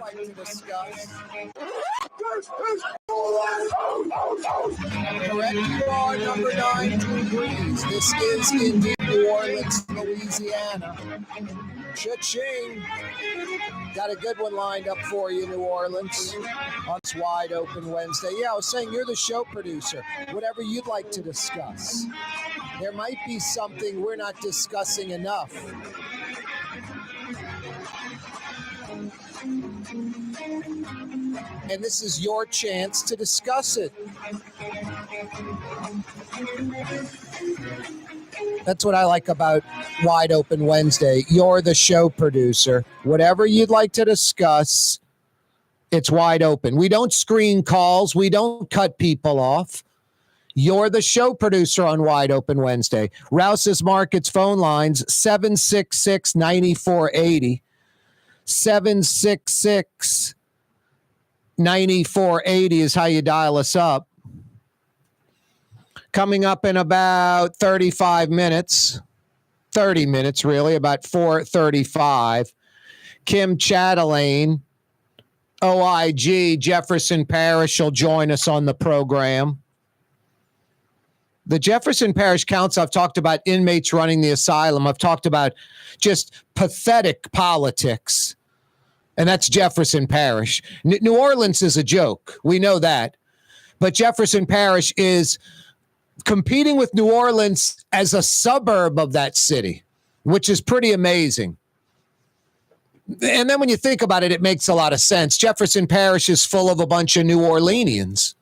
like to discuss. Correct, you are number 9, Drew Brees. This is in New Orleans, Louisiana. Cha-ching. Got a good one lined up for you, New Orleans. On this Wide Open Wednesday. Yeah, I was saying you're the show producer. Whatever you'd like to discuss. There might be something we're not discussing enough. And this is your chance to discuss it. That's what I like about Wide Open Wednesday. You're the show producer. Whatever you'd like to discuss, it's wide open. We don't screen calls. We don't cut people off. You're the show producer on Wide Open Wednesday. Rouse's Markets phone lines, 766-9480. 766-9480 is how you dial us up. Coming up in about 35 minutes, 30 minutes really, about 4:35, Kim Chatelaine, OIG, Jefferson Parish, will join us on the program. The Jefferson Parish Council, I've talked about inmates running the asylum. I've talked about just pathetic politics. And that's Jefferson Parish. New Orleans is a joke. We know that. But Jefferson Parish is competing with New Orleans as a suburb of that city, which is pretty amazing. And then when you think about it, it makes a lot of sense. Jefferson Parish is full of a bunch of New Orleanians.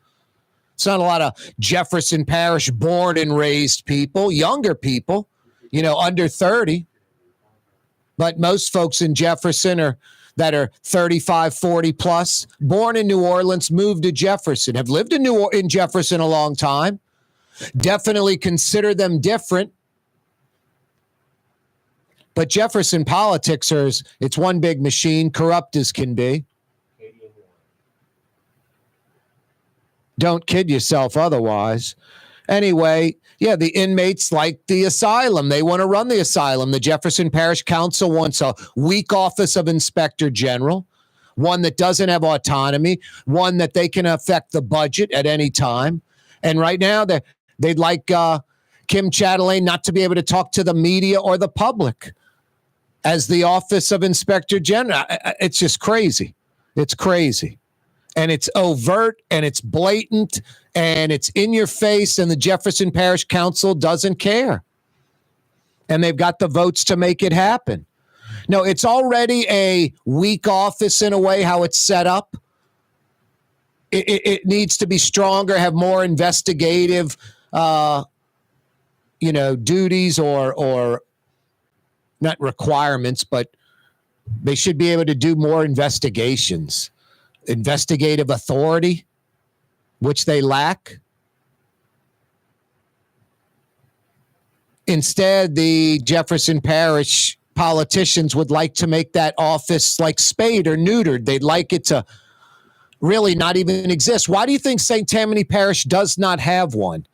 It's not a lot of Jefferson Parish born and raised people, younger people, under 30. But most folks in Jefferson that are 35, 40 plus, born in New Orleans, moved to Jefferson, have lived in Jefferson a long time. Definitely consider them different. But Jefferson politics it's one big machine, corrupt as can be. Don't kid yourself otherwise. Anyway, yeah, the inmates like the asylum. They want to run the asylum. The Jefferson Parish Council wants a weak office of Inspector General, one that doesn't have autonomy, one that they can affect the budget at any time. And right now, they'd like Kim Chatelaine not to be able to talk to the media or the public as the office of Inspector General. It's just crazy. It's crazy. And it's overt and it's blatant and it's in your face, and the Jefferson Parish Council doesn't care. And they've got the votes to make it happen. No, it's already a weak office in a way, how it's set up. It needs to be stronger, have more investigative, duties or not requirements, but they should be able to do more investigations. Investigative authority, which they lack. Instead, the Jefferson Parish politicians would like to make that office like spayed or neutered. They'd like it to really not even exist. Why do you think St. Tammany Parish does not have one?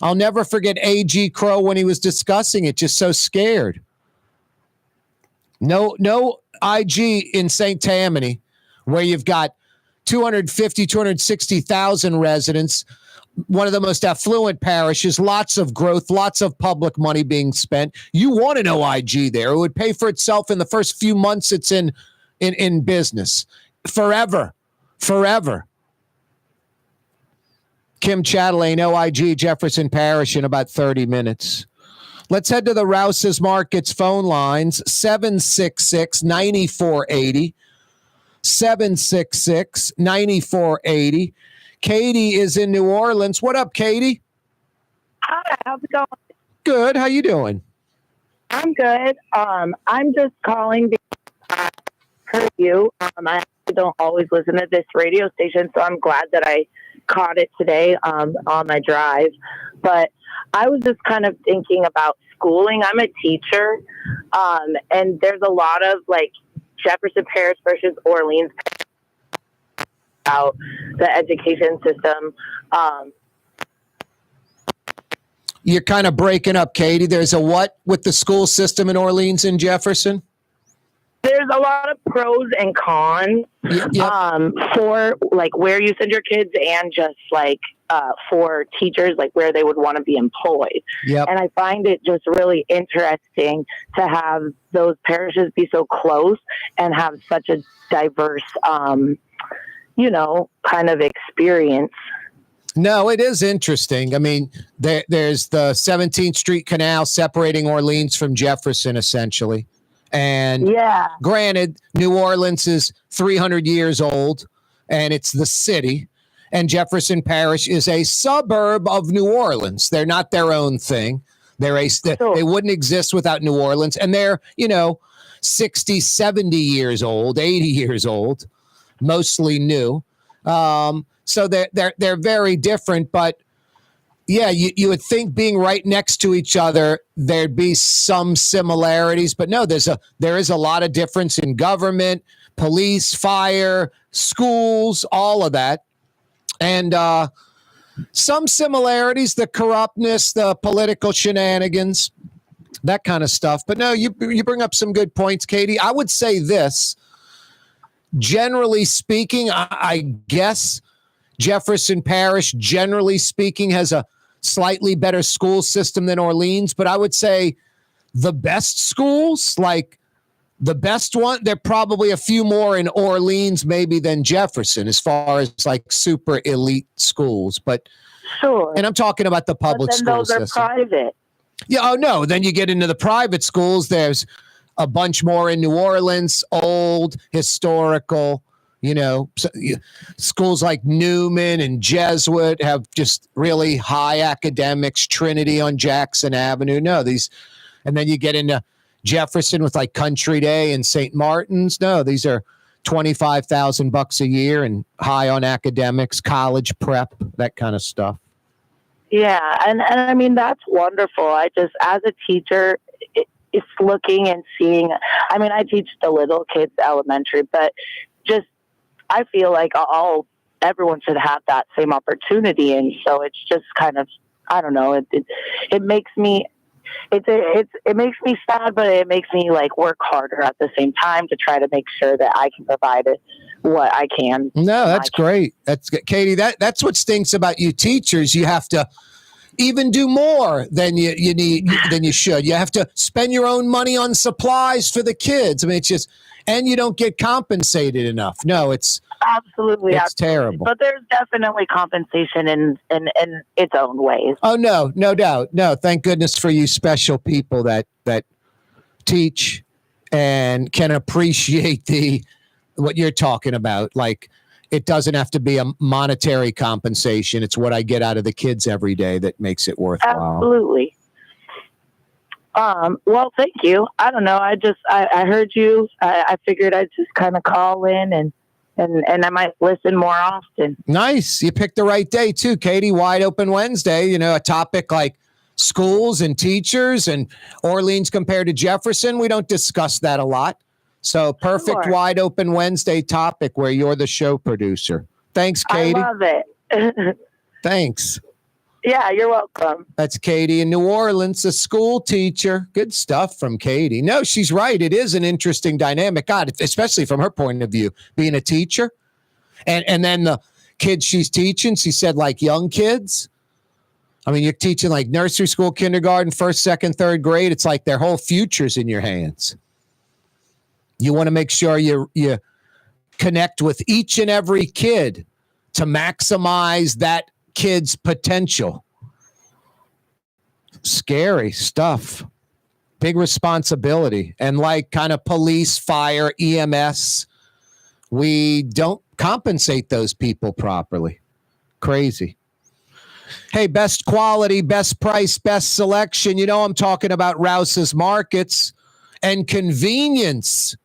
I'll never forget A.G. Crow when he was discussing it, just so scared. No IG in St. Tammany, where you've got 250, 260,000 residents, one of the most affluent parishes, lots of growth, lots of public money being spent. You want an OIG there. It would pay for itself in the first few months it's in business. Forever. Kim Chatelaine, OIG, Jefferson Parish, in about 30 minutes. Let's head to the Rouse's Markets phone lines, 766-9480. 766-9480. Katie is in New Orleans. What up, Katie? Hi, how's it going? Good. How you doing? I'm good. I'm just calling because I heard you. I don't always listen to this radio station, so I'm glad that I caught it today on my drive. But I was just kind of thinking about schooling. I'm a teacher, and there's a lot of Jefferson Parish versus Orleans about the education system. You're kind of breaking up, Katie. There's a what with the school system in Orleans and Jefferson? there's a lot of pros and cons Yep. for like where you send your kids and just like for teachers, like where they would want to be employed. Yep. And I find it just really interesting to have those parishes be so close and have such a diverse, kind of experience. No, it is interesting. I mean, there's the 17th Street Canal separating Orleans from Jefferson, essentially. And Yeah. granted, New Orleans is 300 years old, and it's the city. And Jefferson Parish is a suburb of New Orleans. They're not their own thing. They wouldn't exist without New Orleans. And they're, 60, 70 years old, 80 years old, mostly new. So they're very different, but yeah, you would think being right next to each other, there'd be some similarities, but no, there is a lot of difference in government, police, fire, schools, all of that. And some similarities, the corruptness, the political shenanigans, that kind of stuff. But no, you bring up some good points, Katie. I would say this, generally speaking, I guess Jefferson Parish, generally speaking, has a slightly better school system than Orleans, but I would say the best schools, like the best one, there are probably a few more in Orleans maybe than Jefferson as far as like super elite schools. But sure. And I'm talking about the public school system. Those are private. Yeah, oh no, then you get into the private schools. There's a bunch more in New Orleans, old, historical. Schools like Newman and Jesuit have just really high academics, Trinity on Jackson Avenue. And then you get into Jefferson with like Country Day and St. Martin's. No, these are $25,000 a year and high on academics, college prep, that kind of stuff. Yeah. And I mean, that's wonderful. I just, as a teacher, it's looking and seeing, I mean, I teach the little kids elementary, but just, I feel like everyone should have that same opportunity. And so it's just kind of, I don't know, it makes me, it makes me sad, but it makes me like work harder at the same time to try to make sure that I can provide what I can. No, that's great. That's Katie. That's what stinks about you teachers. You have to even do more than you need, than you should. You have to spend your own money on supplies for the kids. I mean, it's just, and you don't get compensated enough. No, it's absolutely terrible. But there's definitely compensation in its own ways. Oh no doubt. No, thank goodness for you special people that teach and can appreciate what you're talking about. Like, it doesn't have to be a monetary compensation. It's what I get out of the kids every day that makes it worthwhile. Absolutely. Well, thank you. I don't know. I heard you. I figured I'd just kind of call in and I might listen more often. Nice. You picked the right day too, Katie. Wide Open Wednesday, a topic like schools and teachers and Orleans compared to Jefferson. We don't discuss that a lot. So perfect. Sure. Wide Open Wednesday topic where you're the show producer. Thanks, Katie. I love it. Thanks. Yeah, you're welcome. That's Katie in New Orleans, a school teacher. Good stuff from Katie. No, she's right. It is an interesting dynamic. God, especially from her point of view, being a teacher. And then the kids she's teaching, she said like young kids. I mean, you're teaching like nursery school, kindergarten, first, second, third grade. It's like their whole future's in your hands. You want to make sure you connect with each and every kid to maximize that kid's potential. Scary stuff. Big responsibility. And like kind of police, fire, EMS, we don't compensate those people properly. Crazy. Hey, best quality, best price, best selection. I'm talking about Rouse's Markets and convenience.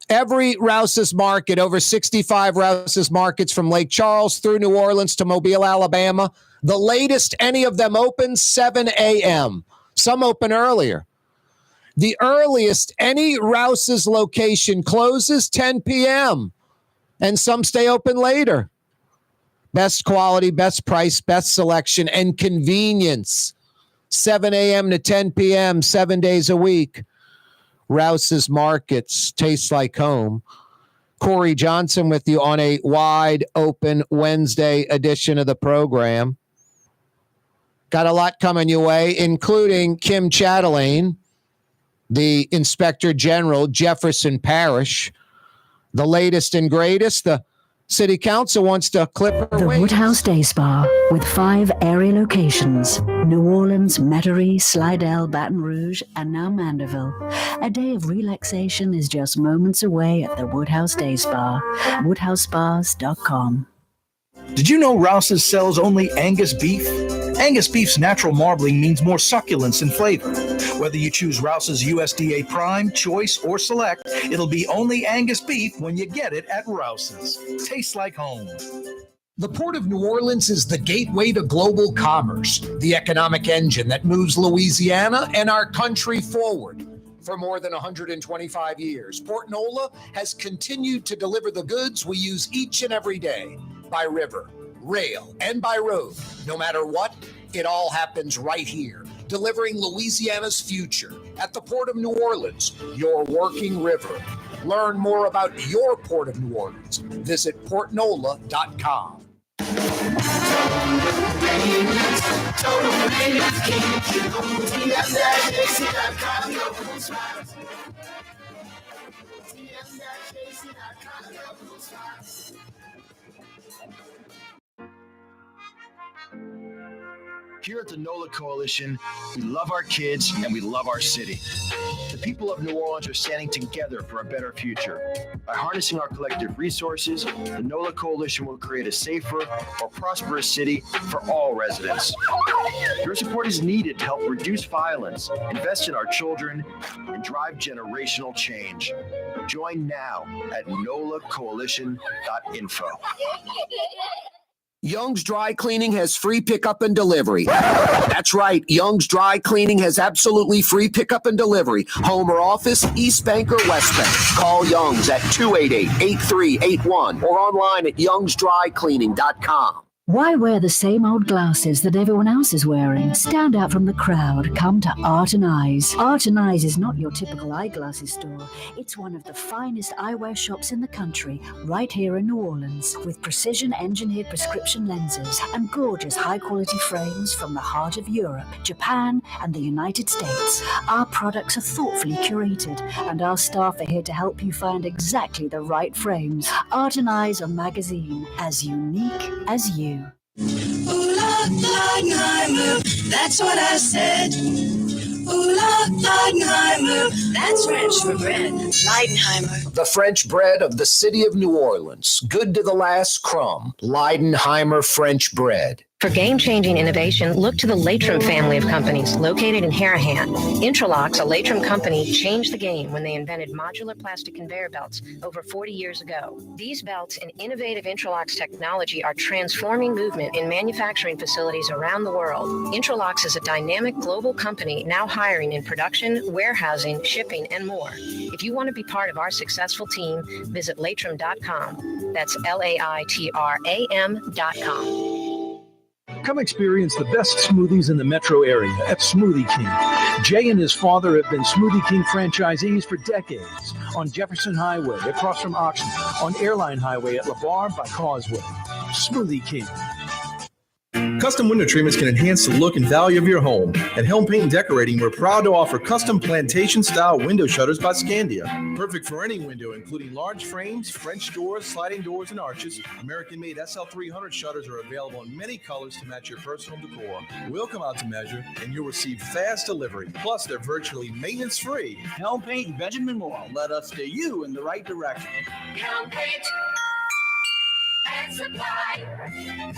Every Rouse's Market, over 65 Rouse's Markets from Lake Charles through New Orleans to Mobile, Alabama. The latest any of them open, 7 a.m. Some open earlier. The earliest any Rouse's location closes, 10 p.m. And some stay open later. Best quality, best price, best selection, and convenience. 7 a.m. to 10 p.m., 7 days a week. Rouse's Markets, tastes like home. Corey Johnson with you on a wide open Wednesday edition of the program. Got a lot coming your way, including Kim Chatelain, the Inspector General, Jefferson Parish. The latest and greatest, the City Council wants to clip her The wings. Woodhouse Day Spa, with 5 area locations: New Orleans, Metairie, Slidell, Baton Rouge, and now Mandeville. A day of relaxation is just moments away at the Woodhouse Day Spa. WoodhouseSpas.com. Did you know Rouse's sells only Angus beef? Angus beef's natural marbling means more succulence and flavor. Whether you choose Rouse's USDA Prime, Choice, or Select, it'll be only Angus beef when you get it at Rouse's. Tastes like home. The Port of New Orleans is the gateway to global commerce, the economic engine that moves Louisiana and our country forward. For more than 125 years, Port Nola has continued to deliver the goods we use each and every day, by river, rail, and by road. No matter what, it all happens right here, delivering Louisiana's future at the Port of New Orleans, your working river. Learn more about your Port of New Orleans. Visit portnola.com. Here at the NOLA Coalition, we love our kids and we love our city. The people of New Orleans are standing together for a better future. By harnessing our collective resources, the NOLA Coalition will create a safer, more prosperous city for all residents. Your support is needed to help reduce violence, invest in our children, and drive generational change. Join now at nolacoalition.info. Young's Dry Cleaning has free pickup and delivery. That's right. Young's Dry Cleaning has absolutely free pickup and delivery. Home or office, East Bank or West Bank. Call Young's at 288-8381 or online at youngsdrycleaning.com. Why wear the same old glasses that everyone else is wearing? Stand out from the crowd. Come to Art and Eyes. Art and Eyes is not your typical eyeglasses store. It's one of the finest eyewear shops in the country, right here in New Orleans, with precision-engineered prescription lenses and gorgeous high-quality frames from the heart of Europe, Japan, and the United States. Our products are thoughtfully curated, and our staff are here to help you find exactly the right frames. Art and Eyes are magazine, as unique as you. Ooh la Leidenheimer, that's what I said. Ooh la Leidenheimer, that's French for bread. Leidenheimer. The French bread of the city of New Orleans. Good to the last crumb. Leidenheimer French bread. For game-changing innovation, look to the Latrim family of companies located in Harahan. Intralocks, a Latrim company, changed the game when they invented modular plastic conveyor belts over 40 years ago. These belts and innovative Intralocks technology are transforming movement in manufacturing facilities around the world. Intralocks is a dynamic global company now hiring in production, warehousing, shipping, and more. If you want to be part of our successful team, visit latrim.com. That's LAITRAM.com. Come experience the best smoothies in the metro area at Smoothie King. Jay and his father have been Smoothie King franchisees for decades. On Jefferson Highway, across from Oxnard, on Airline Highway at LeBar by Causeway. Smoothie King. Custom window treatments can enhance the look and value of your home. At Helm Paint and Decorating, we're proud to offer custom plantation-style window shutters by Scandia. Perfect for any window, including large frames, French doors, sliding doors, and arches. American-made SL300 shutters are available in many colors to match your personal decor. We'll come out to measure, and you'll receive fast delivery. Plus, they're virtually maintenance-free. Helm Paint and Benjamin Moore. Let us steer you in the right direction. Helm Paint and Supply.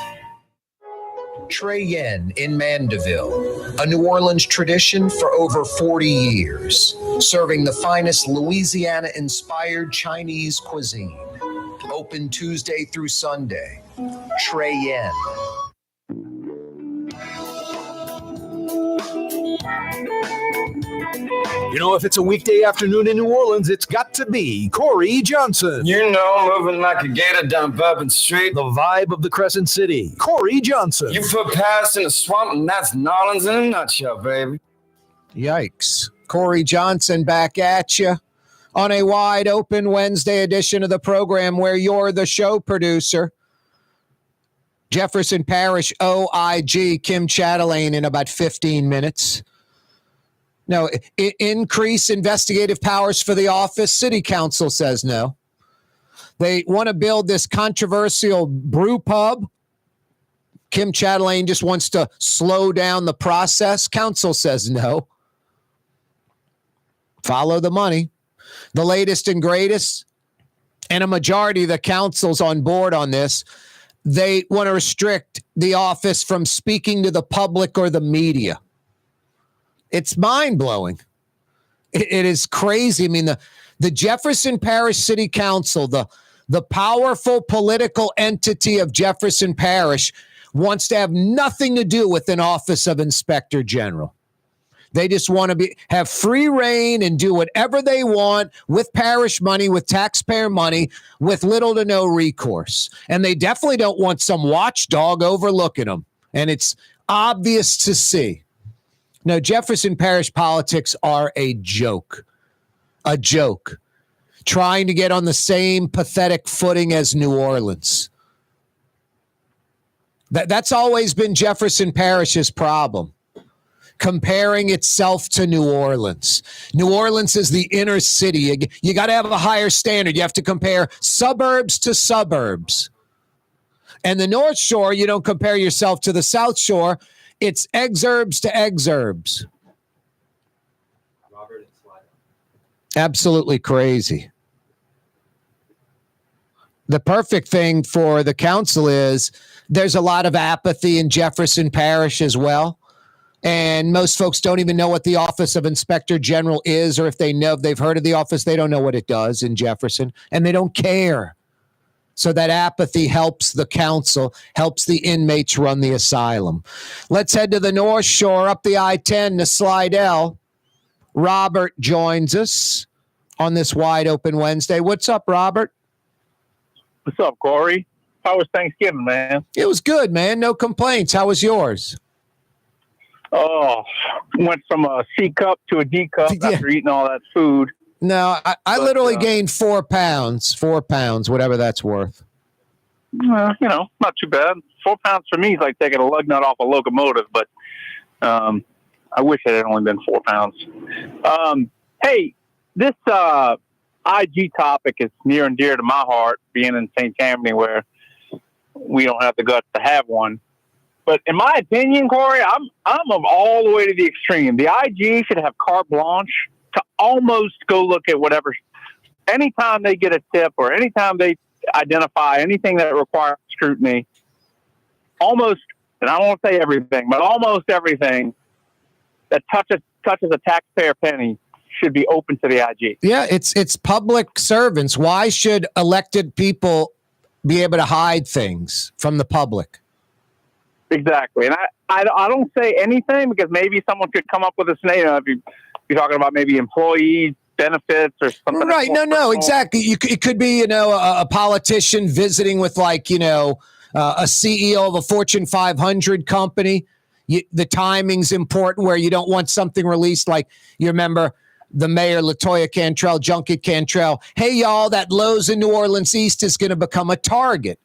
Trey Yen in Mandeville, a New Orleans tradition for over 40 years, serving the finest Louisiana-inspired Chinese cuisine. Open Tuesday through Sunday. Trey Yen. You know, if it's a weekday afternoon in New Orleans, it's got to be Corey Johnson. You know, moving like a gator down Bourbon Street. The vibe of the Crescent City, Corey Johnson. You put Paris in the swamp, and that's New Orleans in a nutshell, baby. Yikes. Corey Johnson back at you on a wide open Wednesday edition of the program where you're the show producer. Jefferson Parish, OIG, Kim Chatelaine in about 15 minutes. No, increase investigative powers for the office. City Council says no. They want to build this controversial brew pub. Kim Chatelaine just wants to slow down the process. Council says no. Follow the money. The latest and greatest, and a majority of the council's on board on this. They want to restrict the office from speaking to the public or the media. It's mind-blowing. It is crazy. I mean, the Jefferson Parish City Council, the powerful political entity of Jefferson Parish, wants to have nothing to do with an office of Inspector General. They just want to have free reign and do whatever they want with parish money, with taxpayer money, with little to no recourse. And they definitely don't want some watchdog overlooking them. And it's obvious to see. No, Jefferson Parish politics are a joke. A joke. Trying to get on the same pathetic footing as New Orleans. That's always been Jefferson Parish's problem. Comparing itself to New Orleans. New Orleans is the inner city. You got to have a higher standard. You have to compare suburbs to suburbs. And the North Shore, you don't compare yourself to the South Shore. It's exurbs to exurbs. Absolutely crazy. The perfect thing for the council is there's a lot of apathy in Jefferson Parish as well. And most folks don't even know what the Office of Inspector General is, or if they know, if they've heard of the office, they don't know what it does in Jefferson, and they don't care. So that apathy helps the council, helps the inmates run the asylum. Let's head to the North Shore, up the I-10 to Slidell. Robert joins us on this wide open Wednesday. What's up, Robert? What's up, Corey? How was Thanksgiving, man? It was good, man. No complaints. How was yours? Oh, went from a C cup to a D cup after eating all that food. No, I literally gained 4 pounds. 4 pounds, whatever that's worth. Not too bad. 4 pounds for me is like taking a lug nut off a locomotive, but I wish it had only been 4 pounds. Hey, this IG topic is near and dear to my heart, being in St. Tammany where we don't have the guts to have one. But in my opinion, Corey, I'm of all the way to the extreme. The IG should have carte blanche to almost go look at whatever. Anytime they get a tip or anytime they identify anything that requires scrutiny, almost, and I don't want to say everything, but almost everything that touches a taxpayer penny should be open to the IG. Yeah, it's public servants. Why should elected people be able to hide things from the public? Exactly. And I don't say anything because maybe someone could come up with a name. If you're talking about maybe employee benefits or something. Right. No, exactly. It could be, a politician visiting with a CEO of a Fortune 500 company. The timing's important where you don't want something released. Like you remember the mayor, LaToya Cantrell, Junket Cantrell. Hey, y'all, that Lowe's in New Orleans East is going to become a Target.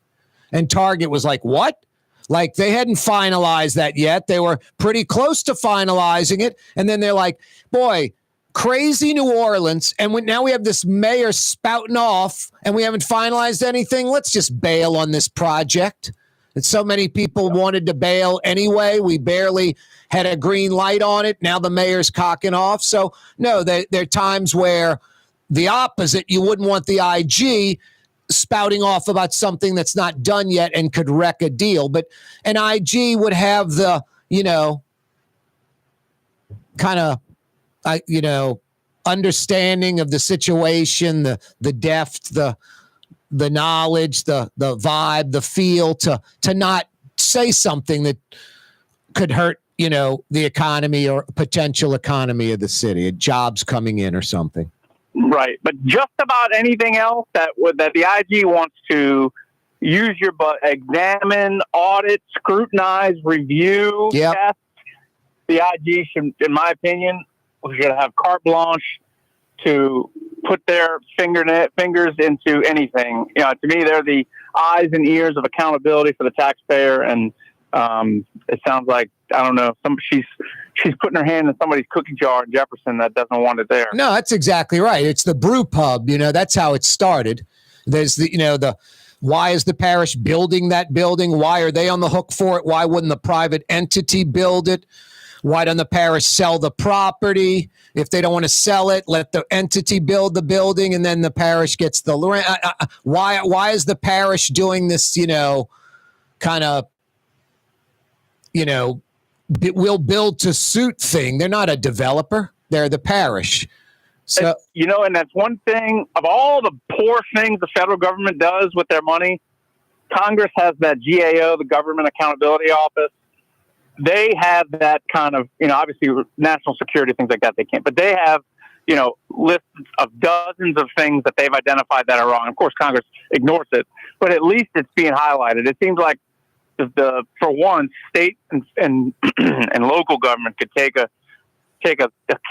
And Target was like, what? Like they hadn't finalized that yet. They were pretty close to finalizing it. And then they're like, boy, crazy New Orleans. And now we have this mayor spouting off and we haven't finalized anything. Let's just bail on this project. And so many people wanted to bail anyway. We barely had a green light on it. Now the mayor's cocking off. So no, there are times where the opposite, you wouldn't want the IG spouting off about something that's not done yet and could wreck a deal. But an IG would have the, kind of, understanding of the situation, the depth, the knowledge, the vibe, the feel to not say something that could hurt, the economy or potential economy of the city, jobs coming in or something. Right. But just about anything else that the IG wants to use your butt, examine, audit, scrutinize, review, test, the IG should, in my opinion, should have carte blanche to put their fingers into anything. To me, they're the eyes and ears of accountability for the taxpayer. And it sounds like, I don't know, she's putting her hand in somebody's cookie jar in Jefferson that doesn't want it there. No, that's exactly right. It's the brew pub. That's how it started. There's the why is the parish building that building? Why are they on the hook for it? Why wouldn't the private entity build it? Why don't the parish sell the property? If they don't want to sell it, let the entity build the building, and then the parish gets the rent. Why is the parish doing this? Kind of, will build to suit thing. They're not a developer. They're the parish. So and that's one thing of all the poor things the federal government does with their money. Congress has that GAO, the Government Accountability Office. They have that kind of, obviously national security, things like that they can't, but they have, lists of dozens of things that they've identified that are wrong. Of course, Congress ignores it, but at least it's being highlighted. It seems like for one, state and local government could take a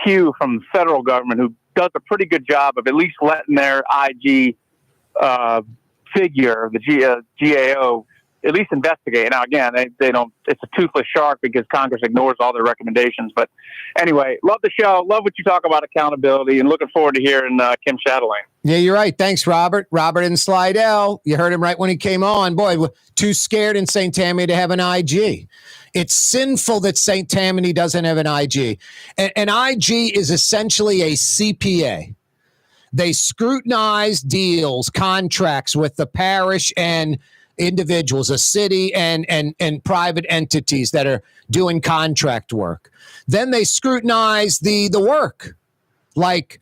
cue from the federal government, who does a pretty good job of at least letting their IG figure, the GAO, at least investigate. Now, again, they don't. It's a toothless shark because Congress ignores all their recommendations. But anyway, love the show. Love what you talk about accountability, and looking forward to hearing Kim Chatelain. Yeah, you're right. Thanks, Robert. Robert in Slidell. You heard him right when he came on. Boy, we're too scared in St. Tammany to have an IG. It's sinful that St. Tammany doesn't have an IG. An IG is essentially a CPA. They scrutinize deals, contracts with the parish and individuals, a city and private entities that are doing contract work. Then they scrutinize the work. Like,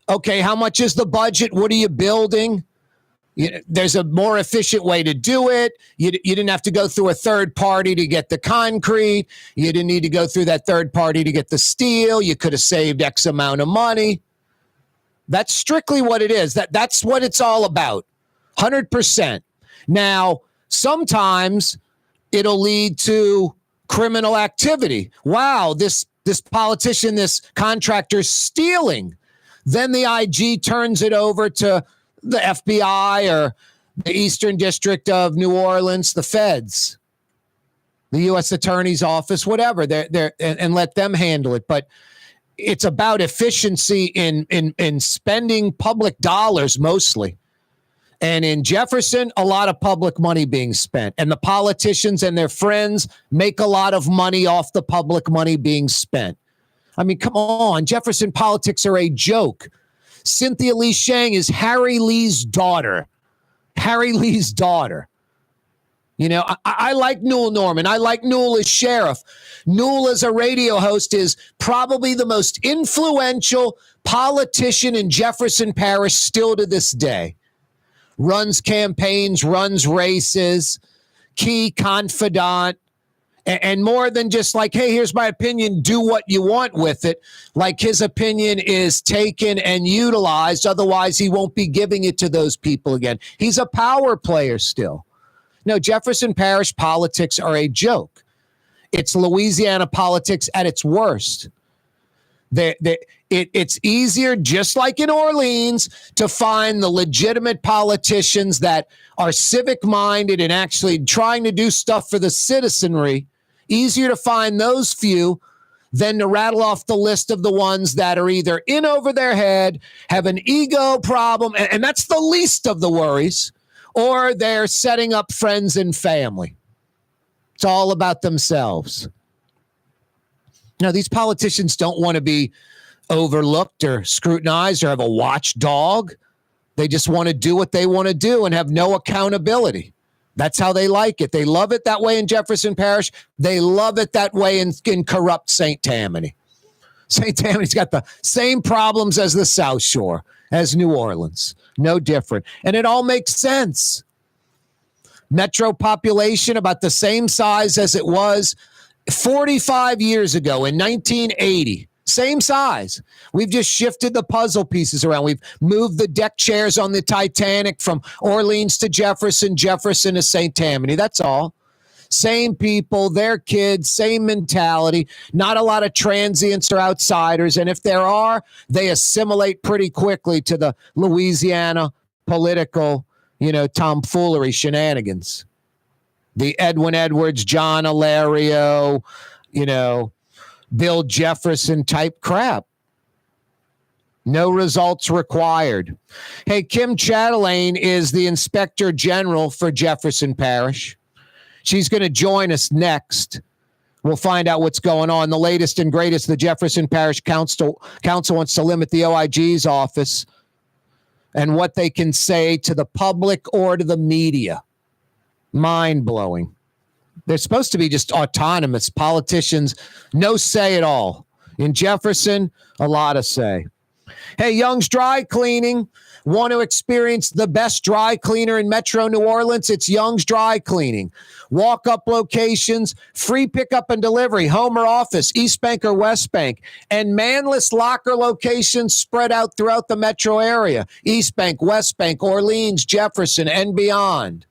okay, how much is the budget? What are you building? There's a more efficient way to do it. You didn't have to go through a third party to get the concrete. You didn't need to go through that third party to get the steel. You could have saved X amount of money. That's strictly what it is. That's what it's all about. 100%. Now, sometimes it'll lead to criminal activity. Wow, this politician, this contractor's stealing. Then the IG turns it over to the FBI or the Eastern District of New Orleans, the feds, the U.S. Attorney's Office, whatever, and let them handle it. But it's about efficiency in spending public dollars mostly. And in Jefferson, a lot of public money being spent. And the politicians and their friends make a lot of money off the public money being spent. I mean, come on. Jefferson politics are a joke. Cynthia Lee Shang is Harry Lee's daughter. Harry Lee's daughter. I like Newell Norman. I like Newell as sheriff. Newell as a radio host is probably the most influential politician in Jefferson Parish still to this day. Runs campaigns, runs races, key confidant, and more than just like, hey, here's my opinion, do what you want with it. Like his opinion is taken and utilized. Otherwise, he won't be giving it to those people again. He's a power player still. No, Jefferson Parish politics are a joke. It's Louisiana politics at its worst. It's easier, just like in Orleans, to find the legitimate politicians that are civic-minded and actually trying to do stuff for the citizenry. Easier to find those few than to rattle off the list of the ones that are either in over their head, have an ego problem, and that's the least of the worries, or they're setting up friends and family. It's all about themselves. Now, these politicians don't want to be overlooked or scrutinized or have a watchdog. They just want to do what they want to do and have no accountability. That's how they like it. They love it that way in Jefferson Parish. They love it that way in corrupt St. Tammany. St. Tammany's got the same problems as the South Shore, as New Orleans. No different. And it all makes sense. Metro population about the same size as it was 45 years ago in 1980. Same size. We've just shifted the puzzle pieces around. We've moved the deck chairs on the Titanic from Orleans to Jefferson, Jefferson to St. Tammany. That's all. same people, their kids, same mentality. Not a lot of transients or outsiders. And if there are, they assimilate pretty quickly to the Louisiana political, tomfoolery shenanigans. The Edwin Edwards, John Alario, Bill Jefferson type crap. No results required. Hey, Kim Chatelain is the Inspector General for Jefferson Parish. She's going to join us next. We'll find out what's going on. The latest and greatest, the Jefferson Parish Council wants to limit the OIG's office and what they can say to the public or to the media. Mind-blowing. They're supposed to be just autonomous politicians, no say at all. In Jefferson, a lot of say. Hey, Young's Dry Cleaning. Want to experience the best dry cleaner in Metro New Orleans? It's Young's Dry Cleaning. Walk-up locations, free pickup and delivery, home or office, East Bank or West Bank, and manless locker locations spread out throughout the metro area, East Bank, West Bank, Orleans, Jefferson, and beyond.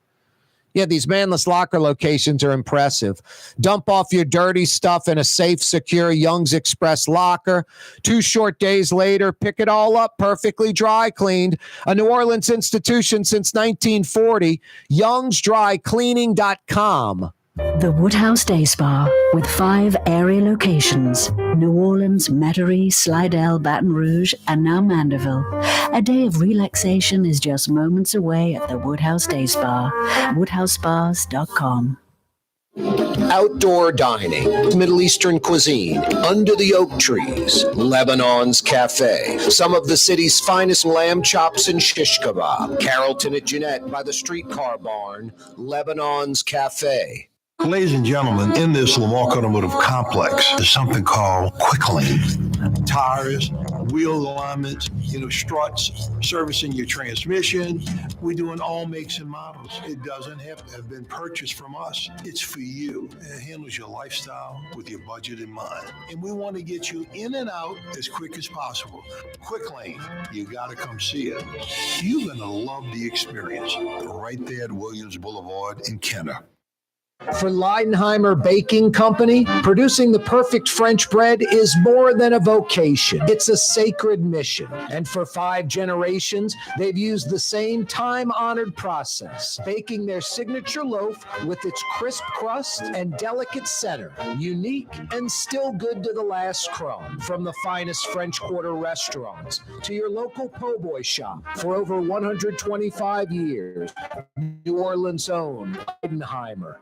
Yeah, these manless locker locations are impressive. Dump off your dirty stuff in a safe, secure Young's Express locker. 2 short days later, pick it all up perfectly dry cleaned. A New Orleans institution since 1940, youngsdrycleaning.com. The Woodhouse Day Spa, with 5 area locations: New Orleans, Metairie, Slidell, Baton Rouge, and now Mandeville. A day of relaxation is just moments away at the Woodhouse Day Spa. WoodhouseSpas.com. Outdoor dining, Middle Eastern cuisine, under the oak trees, Lebanon's Cafe, some of the city's finest lamb chops and shish kebab, Carrollton at Jeanette by the streetcar barn, Lebanon's Cafe. Ladies and gentlemen, in this Lamar Automotive complex, there's something called Quick Lane. Tires, wheel alignments, struts, servicing your transmission. We're doing all makes and models. It doesn't have to have been purchased from us. It's for you. It handles your lifestyle with your budget in mind. And we want to get you in and out as quick as possible. Quick Lane, you got to come see it. You're going to love the experience right there at Williams Boulevard in Kenner. For Leidenheimer Baking Company, producing the perfect French bread is more than a vocation. It's a sacred mission. And for 5 generations, they've used the same time-honored process, baking their signature loaf with its crisp crust and delicate center, unique and still good to the last crumb. From the finest French Quarter restaurants to your local po' boy shop, for over 125 years, New Orleans' own Leidenheimer.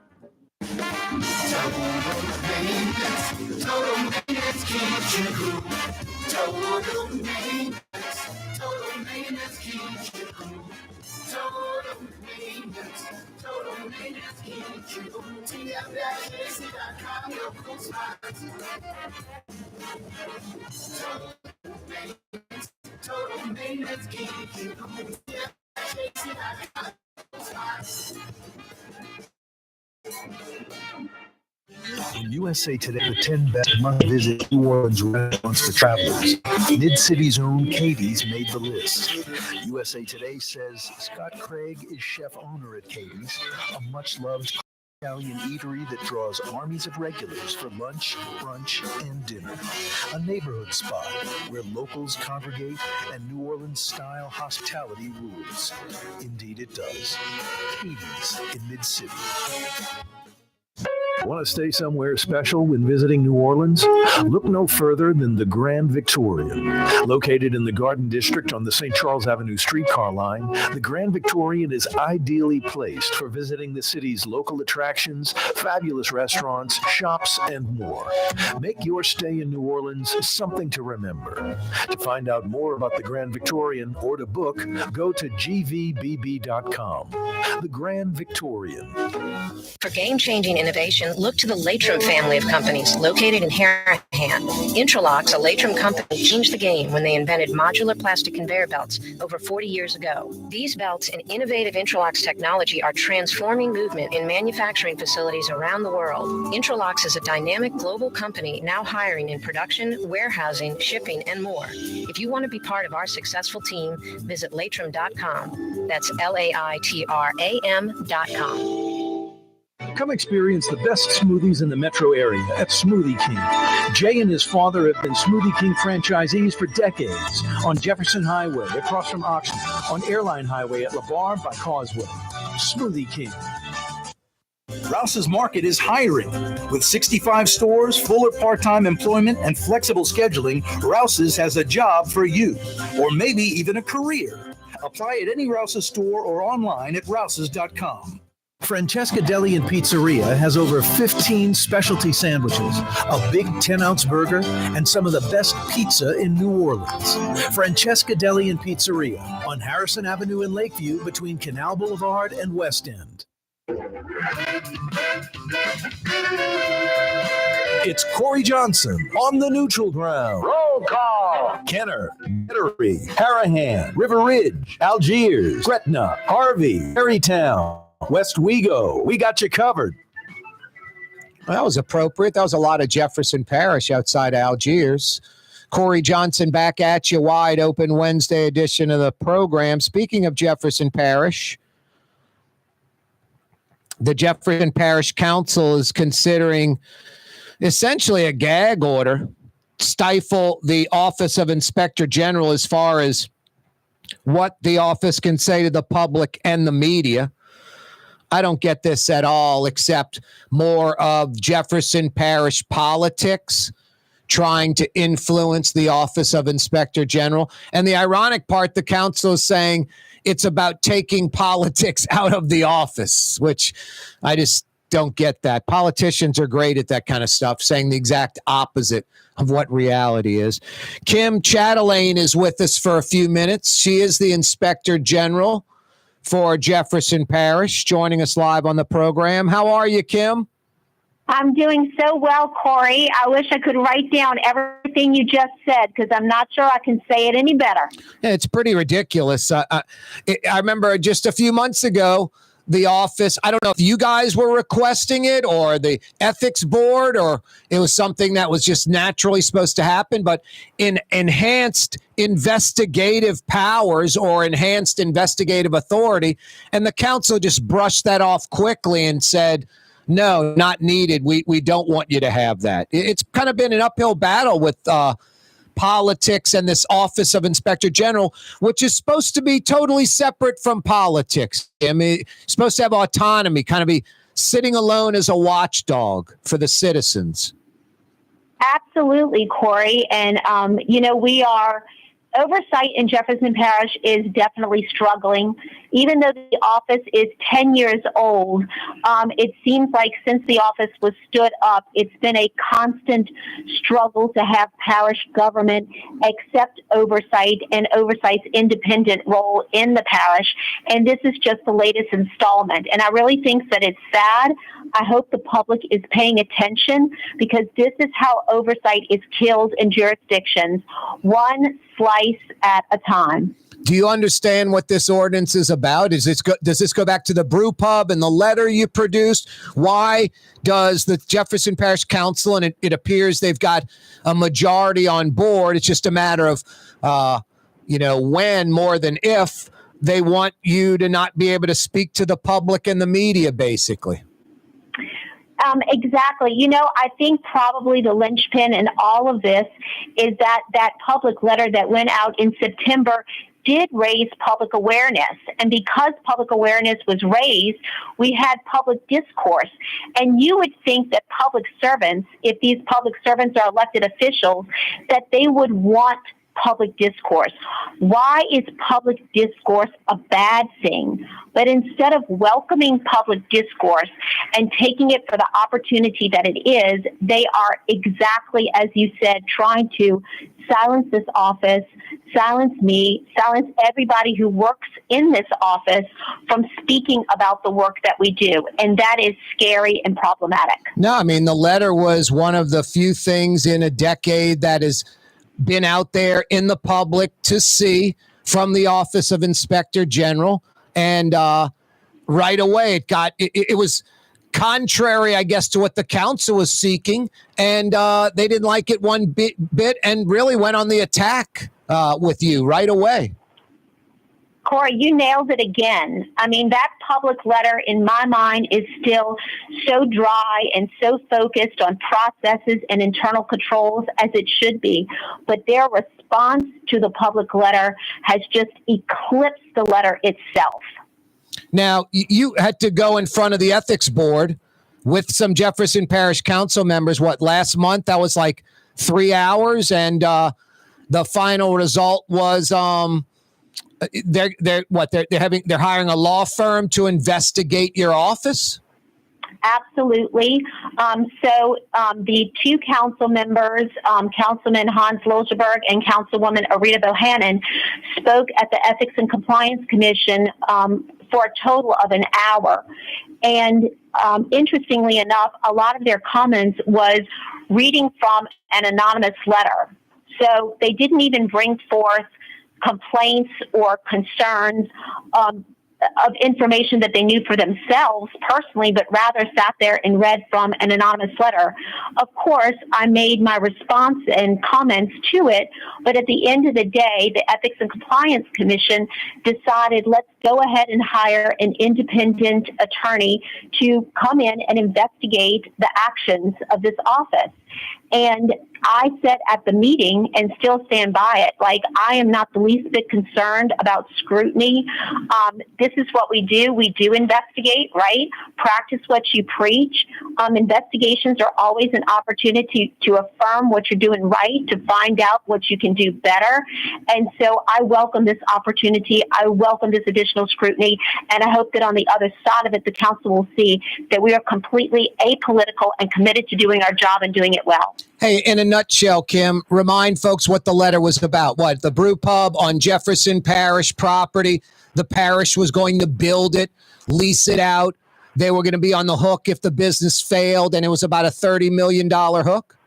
In USA Today, the 10 best must-visit New Orleans restaurants for travelers. Mid-City's own Katie's made the list. USA Today says Scott Craig is chef-owner at Katie's, a much-loved Italian eatery that draws armies of regulars for lunch, brunch, and dinner. A neighborhood spot where locals congregate and New Orleans-style hospitality rules. Indeed it does. Katie's in Mid-City. Want to stay somewhere special when visiting New Orleans? Look no further than the Grand Victorian. Located in the Garden District on the St. Charles Avenue streetcar line, the Grand Victorian is ideally placed for visiting the city's local attractions, fabulous restaurants, shops, and more. Make your stay in New Orleans something to remember. To find out more about the Grand Victorian or to book, go to gvbb.com. The Grand Victorian. For game-changing innovation, look to the Latrim family of companies located in Harahan. Intralocks, a Latrim company, changed the game when they invented modular plastic conveyor belts over 40 years ago. These belts and innovative Intralocks technology are transforming movement in manufacturing facilities around the world. Intralocks is a dynamic global company now hiring in production, warehousing, shipping, and more. If you want to be part of our successful team, visit Latrim.com. That's LAITRAM.com. Come experience the best smoothies in the metro area at Smoothie King. Jay and his father have been Smoothie King franchisees for decades on Jefferson Highway across from Oxford, on Airline Highway at LaBarre by Causeway. Smoothie King. Rouse's Market is hiring. With 65 stores, full or part-time employment, and flexible scheduling, Rouse's has a job for you, or maybe even a career. Apply at any Rouse's store or online at rouses.com. Francesca Deli and Pizzeria has over 15 specialty sandwiches, a big 10-ounce burger, and some of the best pizza in New Orleans. Francesca Deli and Pizzeria on Harrison Avenue in Lakeview between Canal Boulevard and West End. It's Corey Johnson on the neutral ground. Roll call. Kenner, Metairie, Harahan, River Ridge, Algiers, Gretna, Harvey, Perrytown, West Wego. We got you covered. Well, that was appropriate. That was a lot of Jefferson Parish outside Algiers. Corey Johnson back at you, wide open Wednesday edition of the program. Speaking of Jefferson Parish, the Jefferson Parish Council is considering essentially a gag order, stifle the Office of Inspector General as far as what the office can say to the public and the media. I don't get this at all, except more of Jefferson Parish politics trying to influence the Office of Inspector General. And the ironic part, the council is saying it's about taking politics out of the office, which I just don't get that. Politicians are great at that kind of stuff, saying the exact opposite of what reality is. Kim Chatelain is with us for a few minutes. She is the Inspector General for Jefferson Parish, joining us live on the program. How are you, Kim? I'm doing so well, Corey. I wish I could write down everything you just said because I'm not sure I can say it any better. Yeah, it's pretty ridiculous. I remember just a few months ago, the office, I don't know if you guys were requesting it or the ethics board or it was something that was just naturally supposed to happen, but in enhanced investigative powers or enhanced investigative authority, and the council just brushed that off quickly and said, no, not needed. We don't want you to have that. It's kind of been an uphill battle with politics and this Office of Inspector General, which is supposed to be totally separate from politics. I mean, supposed to have autonomy, kind of be sitting alone as a watchdog for the citizens. Absolutely, Corey. And, oversight in Jefferson Parish is definitely struggling. Even though the office is 10 years old, it seems like since the office was stood up, it's been a constant struggle to have parish government accept oversight and oversight's independent role in the parish. And this is just the latest installment. And I really think that it's sad. I hope the public is paying attention because this is how oversight is killed in jurisdictions, one slice at a time. Do you understand what this ordinance is about? Does this go back to the brew pub and the letter you produced? Why does the Jefferson Parish Council, and it appears they've got a majority on board, it's just a matter of, when more than if, they want you to not be able to speak to the public and the media, basically? Exactly. I think probably the linchpin in all of this is that public letter that went out in September did raise public awareness. And because public awareness was raised, we had public discourse. And you would think that public servants, if these public servants are elected officials, that they would want public discourse. Why is public discourse a bad thing? But instead of welcoming public discourse and taking it for the opportunity that it is, they are exactly, as you said, trying to silence this office, silence me, silence everybody who works in this office from speaking about the work that we do. And that is scary and problematic. No, I mean, the letter was one of the few things in a decade that has been out there in the public to see from the Office of Inspector General. And right away, it was contrary, I guess, to what the council was seeking. And they didn't like it one bit and really went on the attack with you right away. Cora, you nailed it again. I mean, that public letter, in my mind, is still so dry and so focused on processes and internal controls as it should be. But their response to the public letter has just eclipsed the letter itself. Now, you had to go in front of the ethics board with some Jefferson Parish Council members, last month? That was like 3 hours, and the final result was they're hiring a law firm to investigate your office. Absolutely. So the two council members, Councilman Hans Liljeburg and Councilwoman Arita Bohannon, spoke at the Ethics and Compliance Commission for a total of an hour. And interestingly enough, a lot of their comments was reading from an anonymous letter. So they didn't even bring forth complaints or concerns of information that they knew for themselves personally, but rather sat there and read from an anonymous letter. Of course, I made my response and comments to it, but at the end of the day, the Ethics and Compliance Commission decided, let's go ahead and hire an independent attorney to come in and investigate the actions of this office. And I said at the meeting, and still stand by it, like, I am not the least bit concerned about scrutiny. This is what we do. We do investigate, right? Practice what you preach. Investigations are always an opportunity to affirm what you're doing right, to find out what you can do better. And so I welcome this opportunity. I welcome this additional scrutiny. And I hope that on the other side of it, the council will see that we are completely apolitical and committed to doing our job and doing it well. Hey, in a nutshell, Kim, remind folks what the letter was about. What? The brew pub on Jefferson Parish property. The parish was going to build it, lease it out. They were going to be on the hook if the business failed, and it was about a $30 million hook?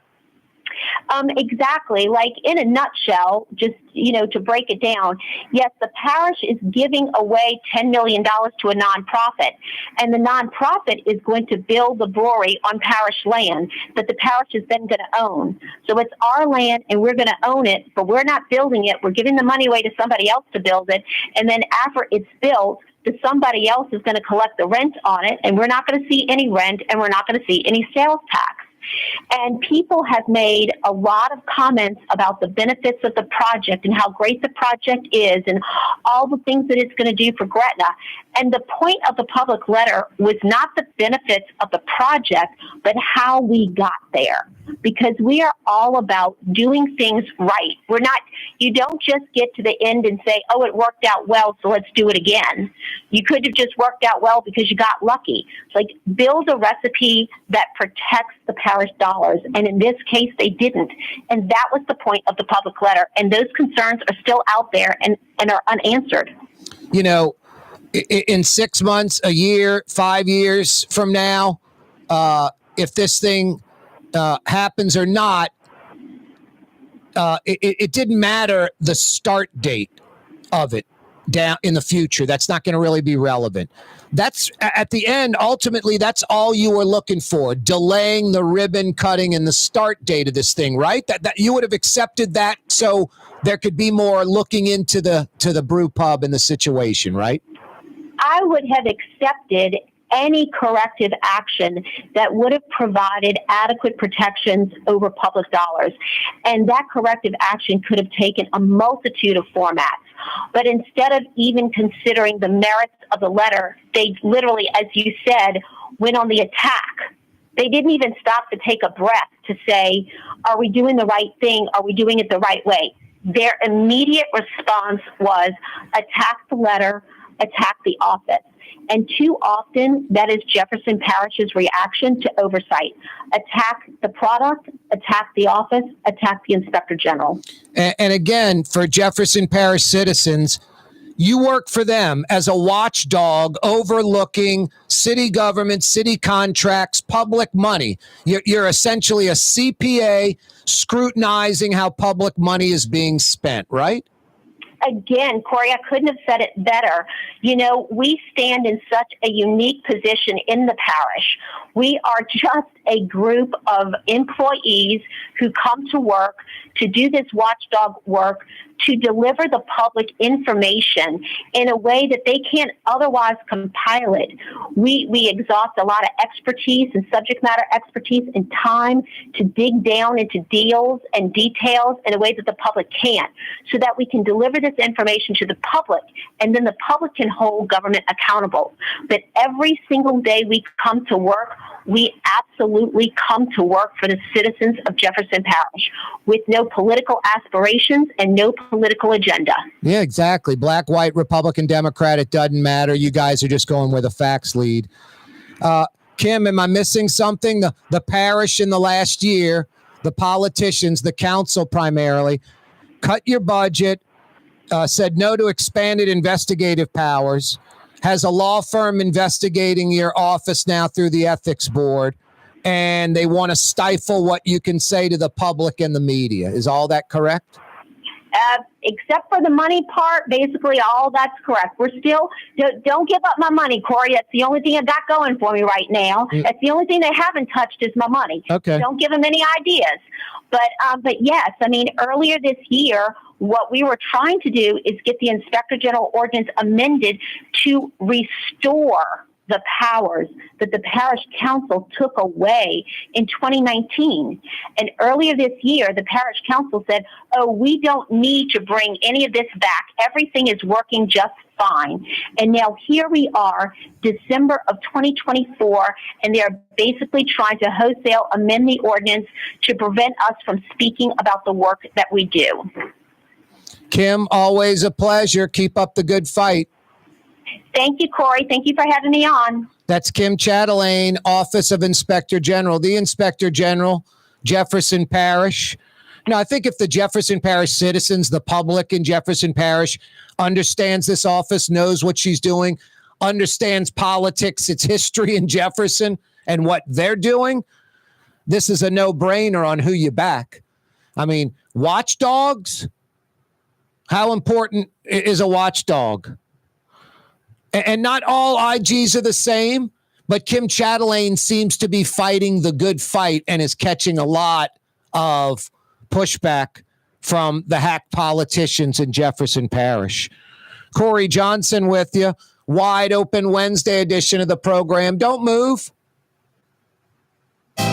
Exactly. Like, in a nutshell, just, to break it down, yes, the parish is giving away $10 million to a nonprofit, and the nonprofit is going to build the brewery on parish land that the parish is then going to own. So it's our land, and we're going to own it, but we're not building it. We're giving the money away to somebody else to build it, and then after it's built, somebody else is going to collect the rent on it, and we're not going to see any rent, and we're not going to see any sales tax. And people have made a lot of comments about the benefits of the project and how great the project is and all the things that it's going to do for Gretna. And the point of the public letter was not the benefits of the project, but how we got there. Because we are all about doing things right. You don't just get to the end and say, oh, it worked out well, so let's do it again. You could have just worked out well because you got lucky. It's like, build a recipe that protects the parish dollars. And in this case, they didn't. And that was the point of the public letter. And those concerns are still out there and are unanswered. In 6 months, a year, 5 years from now, if this thing happens or not, it didn't matter the start date of it down in the future. That's not going to really be relevant. That's at the end. Ultimately, that's all you were looking for, delaying the ribbon cutting and the start date of this thing, right? That you would have accepted that so there could be more looking into the brew pub and the situation, right? I would have accepted any corrective action that would have provided adequate protections over public dollars. And that corrective action could have taken a multitude of formats. But instead of even considering the merits of the letter, they literally, as you said, went on the attack. They didn't even stop to take a breath to say, are we doing the right thing? Are we doing it the right way? Their immediate response was attack the letter, attack the office. And too often, that is Jefferson Parish's reaction to oversight. Attack the product, attack the office, attack the Inspector General. And again, for Jefferson Parish citizens, you work for them as a watchdog overlooking city government, city contracts, public money. You're essentially a CPA scrutinizing how public money is being spent, right? Again, Corey, I couldn't have said it better. We stand in such a unique position in the parish. We are just a group of employees who come to work to do this watchdog work to deliver the public information in a way that they can't otherwise compile it. We exhaust a lot of expertise and subject matter expertise and time to dig down into deals and details in a way that the public can't, so that we can deliver this information to the public, and then the public can hold government accountable. But every single day we come to work, we absolutely come to work for the citizens of Jefferson Parish with no political aspirations and no political agenda. Yeah, exactly. Black, white, Republican, Democrat, it doesn't matter. You guys are just going where the facts lead. Kim, am I missing something? The parish in the last year, the politicians, the council primarily, cut your budget, said no to expanded investigative powers, has a law firm investigating your office now through the ethics board, and they want to stifle what you can say to the public and the media. Is all that correct? Except for the money part, basically all that's correct. We're still, don't give up my money, Corey. That's the only thing I got going for me right now. That's the only thing they haven't touched is my money. Okay. Don't give them any ideas. But yes, I mean, earlier this year, what we were trying to do is get the Inspector General ordinance amended to restore the powers that the parish council took away in 2019. And earlier this year, the parish council said, oh, we don't need to bring any of this back. Everything is working just fine. And now here we are, December of 2024, and they're basically trying to wholesale amend the ordinance to prevent us from speaking about the work that we do. Kim, always a pleasure. Keep up the good fight. Thank you, Corey. Thank you for having me on. That's Kim Chatelain, Office of Inspector General. The Inspector General, Jefferson Parish. Now, I think if the Jefferson Parish citizens, the public in Jefferson Parish, understands this office, knows what she's doing, understands politics, its history in Jefferson, and what they're doing, this is a no-brainer on who you back. I mean, watchdogs? How important is a watchdog? And not all IGs are the same, but Kim Chatelain seems to be fighting the good fight and is catching a lot of pushback from the hack politicians in Jefferson Parish. Corey Johnson with you. Wide open Wednesday edition of the program. Don't move.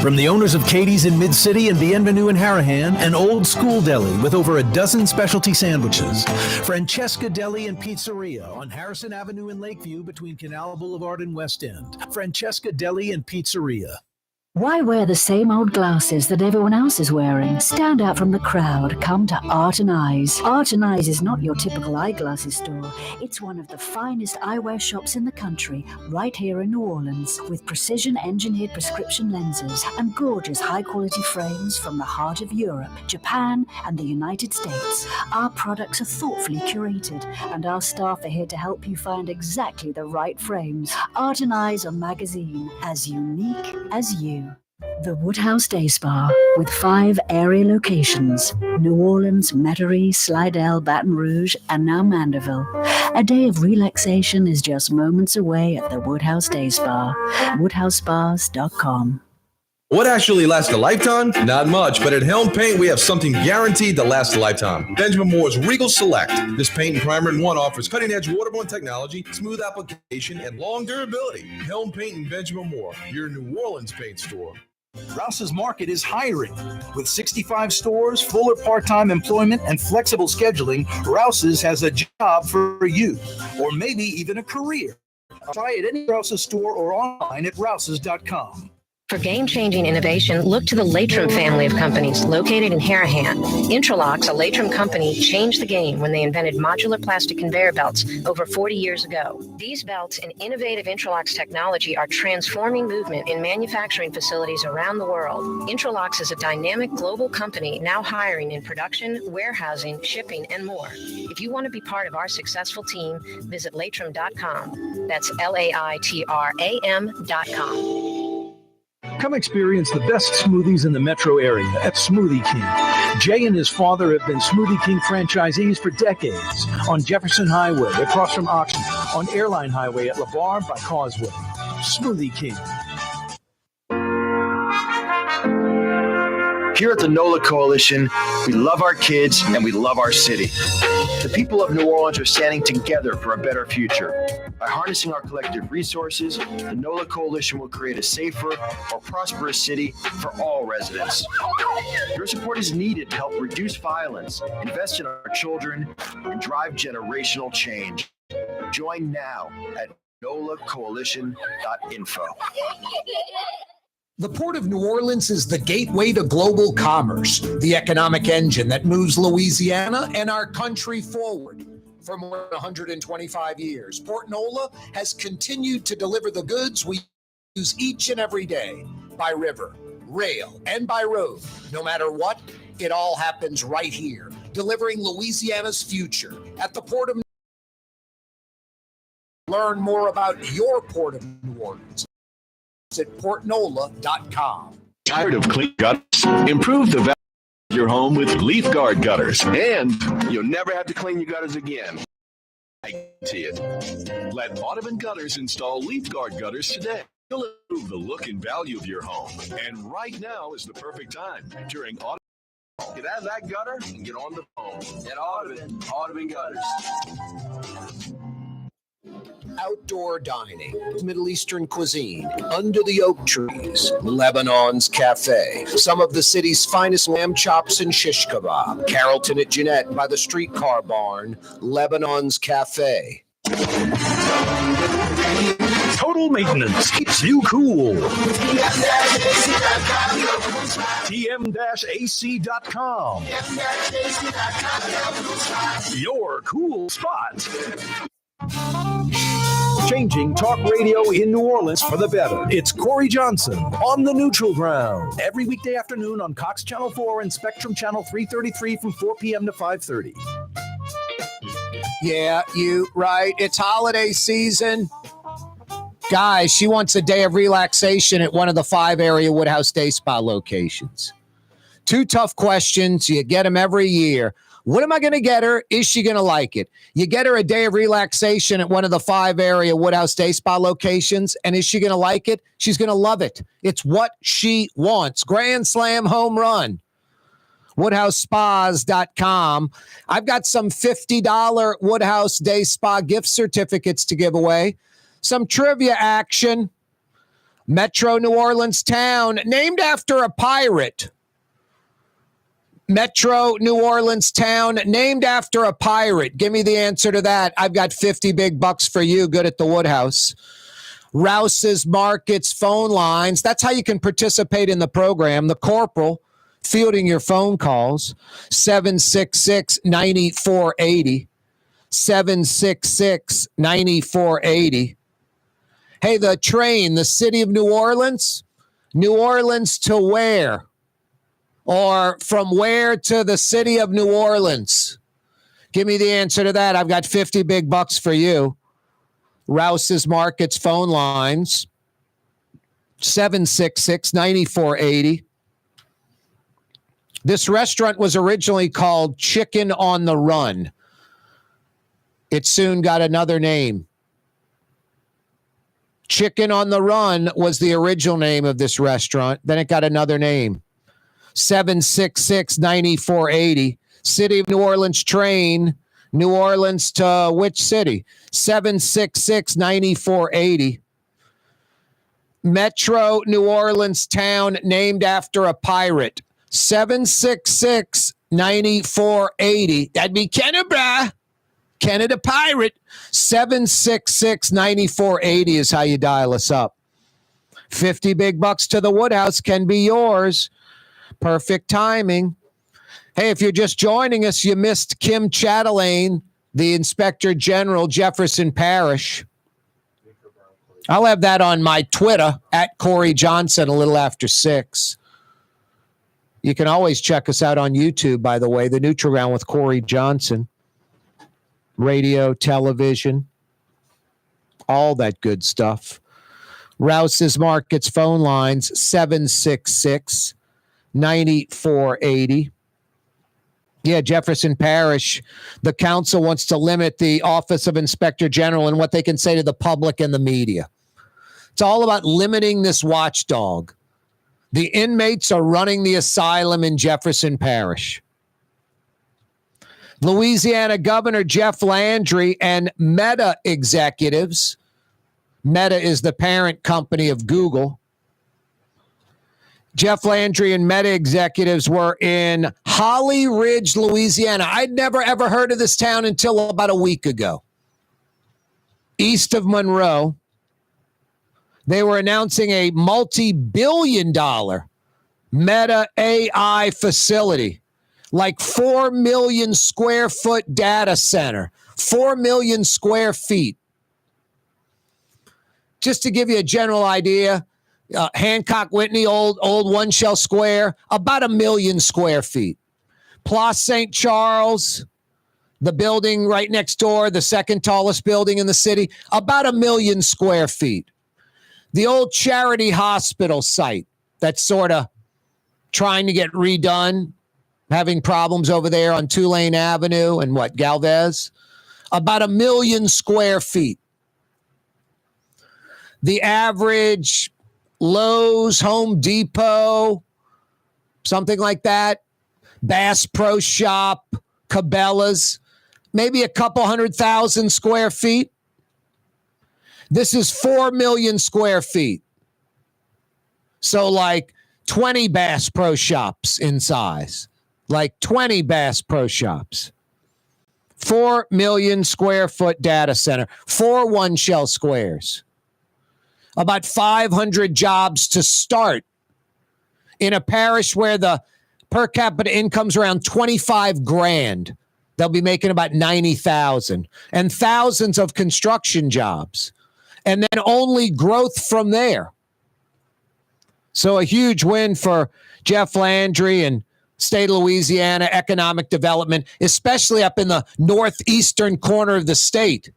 From the owners of Katie's in Mid-City and Bienvenue in Harahan, an old school deli with over a dozen specialty sandwiches. Francesca Deli and Pizzeria on Harrison Avenue in Lakeview between Canal Boulevard and West End. Francesca Deli and Pizzeria. Why wear the same old glasses that everyone else is wearing? Stand out from the crowd. Come to Art and Eyes. Art and Eyes is not your typical eyeglasses store. It's one of the finest eyewear shops in the country, right here in New Orleans, with precision-engineered prescription lenses and gorgeous high-quality frames from the heart of Europe, Japan, and the United States. Our products are thoughtfully curated, and our staff are here to help you find exactly the right frames. Art and Eyes are magazine, as unique as you. The Woodhouse Day Spa, with 5 area locations: New Orleans, Metairie, Slidell, Baton Rouge, and now Mandeville. A day of relaxation is just moments away at the Woodhouse Day Spa. WoodhouseSpas.com. What actually lasts a lifetime? Not much, but at Helm Paint, we have something guaranteed to last a lifetime. Benjamin Moore's Regal Select. This paint and primer in one offers cutting-edge waterborne technology, smooth application, and long durability. Helm Paint and Benjamin Moore, your New Orleans paint store. Rouse's Market is hiring. With 65 stores, full or part-time employment, and flexible scheduling, Rouse's has a job for you, or maybe even a career. Try at any Rouse's store or online at rouses.com. For game-changing innovation, look to the Latrim family of companies located in Harahan. Intralocks, a Latrim company, changed the game when they invented modular plastic conveyor belts over 40 years ago. These belts and innovative Intralocks technology are transforming movement in manufacturing facilities around the world. Intralocks is a dynamic global company now hiring in production, warehousing, shipping, and more. If you want to be part of our successful team, visit Latrim.com. That's LAITRAM.com. Come experience the best smoothies in the metro area at Smoothie King. Jay and his father have been Smoothie King franchisees for decades on Jefferson Highway across from Oxnard, on Airline Highway at LeBar by Causeway. Smoothie King. Here at the NOLA Coalition, we love our kids and we love our city. The people of New Orleans are standing together for a better future. By harnessing our collective resources, the NOLA Coalition will create a safer, more prosperous city for all residents. Your support is needed to help reduce violence, invest in our children, and drive generational change. Join now at nolacoalition.info. The Port of New Orleans is the gateway to global commerce, the economic engine that moves Louisiana and our country forward. For more than 125 years, Port Nola has continued to deliver the goods we use each and every day by river, rail, and by road. No matter what, it all happens right here, delivering Louisiana's future at the Port of New Orleans. Learn more about your Port of New Orleans at portnola.com. Tired of clean gutters? Improve the value of your home with Leaf Guard gutters, and you'll never have to clean your gutters again. I see it. Let Audubon Gutters install Leaf Guard gutters today. You'll improve the look and value of your home, and right now is the perfect time during Audubon. Get out of that gutter and get on the phone. At Audubon Gutters. Outdoor dining, Middle Eastern cuisine, under the oak trees, Lebanon's Cafe, some of the city's finest lamb chops and shish kebab, Carrollton at Jeanette by the streetcar barn, Lebanon's Cafe. Total maintenance keeps you cool. TM-AC.com. Your cool spot. Changing talk radio in New Orleans for the better. It's Corey Johnson on the Neutral Ground. Every weekday afternoon on Cox Channel 4 and Spectrum Channel 333 from 4 p.m. to 5:30. Yeah, you right. It's holiday season. Guys, she wants a day of relaxation at one of the 5 area Woodhouse Day Spa locations. 2 tough questions. You get them every year. What am I going to get her? Is she going to like it? You get her a day of relaxation at one of the 5 area Woodhouse Day Spa locations. And is she going to like it? She's going to love it. It's what she wants. Grand Slam home run. WoodhouseSpas.com. I've got some $50 Woodhouse Day Spa gift certificates to give away. Some trivia action. Metro New Orleans town named after a pirate. Metro New Orleans town named after a pirate. Give me the answer to that. I've got 50 big bucks for you. Good at the Woodhouse. Rouse's Markets phone lines. That's how you can participate in the program. The Corporal fielding your phone calls. 766-9480. 766-9480. Hey, the train, the city of New Orleans. New Orleans to where? Or from where to the city of New Orleans? Give me the answer to that. I've got 50 big bucks for you. Rouse's Markets phone lines. 766-9480. This restaurant was originally called Chicken on the Run. It soon got another name. Chicken on the Run was the original name of this restaurant. Then it got another name. 766-9480. City of New Orleans train. New Orleans to which city? 766-9480. Metro New Orleans town named after a pirate. 766-9480. That'd be Canada. Canada Pirate. 766-9480 is how you dial us up. 50 big bucks to the Woodhouse can be yours. Perfect timing. Hey, if you're just joining us, you missed Kim Chatelain, the Inspector General, Jefferson Parish. I'll have that on my Twitter, at Corey Johnson, a little after 6. You can always check us out on YouTube, by the way, The Neutral Ground with Corey Johnson. Radio, television, all that good stuff. Rouse's Markets phone lines, 766-9480. Yeah, Jefferson Parish, the council wants to limit the Office of Inspector General and what they can say to the public and the media. It's all about limiting this watchdog. The inmates are running the asylum in Jefferson Parish. Louisiana Governor Jeff Landry and Meta executives, Meta is the parent company of Google. Jeff Landry and Meta executives were in Holly Ridge, Louisiana. I'd never, ever heard of this town until about a week ago. East of Monroe. They were announcing a multi-billion-dollar Meta AI facility, like 4 million square foot data center, 4 million square feet. Just to give you a general idea, Hancock Whitney, old One Shell Square, about 1 million square feet. Place St. Charles, the building right next door, the second tallest building in the city, about 1 million square feet. The old Charity Hospital site that's sort of trying to get redone, having problems over there on Tulane Avenue and Galvez, about 1 million square feet. The average Lowe's, Home Depot, something like that, Bass Pro Shop, Cabela's, maybe a couple 100,000 square feet. This is 4 million square feet. So like 20 Bass Pro Shops in size, like 20 Bass Pro Shops. 4 million square foot data center, 4 One Shell Squares. About 500 jobs to start in a parish where the per capita income's around 25 grand. They'll be making about 90,000 and thousands of construction jobs. And then only growth from there. So a huge win for Jeff Landry and state of Louisiana economic development, especially up in the northeastern corner of the state,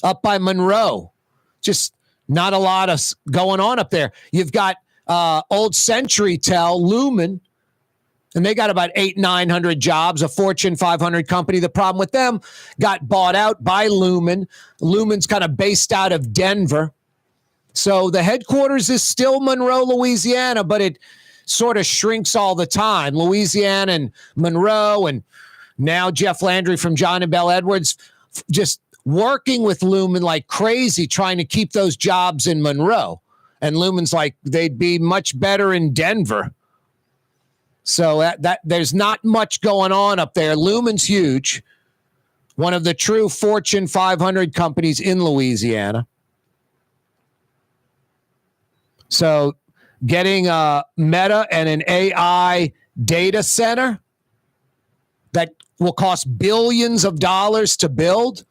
up by Monroe. Just not a lot of going on up there. You've got Old Century Tel, Lumen, and they got about 800-900 jobs, a Fortune 500 company. The problem with them got bought out by Lumen. Lumen's kind of based out of Denver. So the headquarters is still Monroe, Louisiana, but it sort of shrinks all the time. Louisiana and Monroe, and now Jeff Landry from John and Bell Edwards just working with Lumen like crazy, trying to keep those jobs in Monroe. And Lumen's like, they'd be much better in Denver. So that there's not much going on up there. Lumen's huge. One of the true Fortune 500 companies in Louisiana. So getting a Meta and an AI data center that will cost billions of dollars to build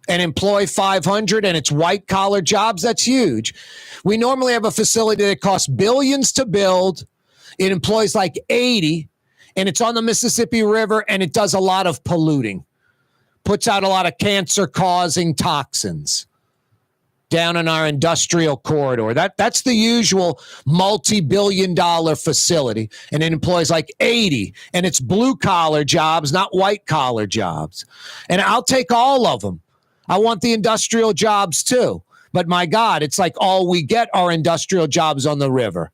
and employ 500, and it's white-collar jobs, that's huge. We normally have a facility that costs billions to build. It employs like 80, and it's on the Mississippi River, and it does a lot of polluting. Puts out a lot of cancer-causing toxins down in our industrial corridor. That's the usual multi-billion-dollar facility, and it employs like 80, and it's blue-collar jobs, not white-collar jobs. And I'll take all of them. I want the industrial jobs too. But my God, it's like all we get are industrial jobs on the river.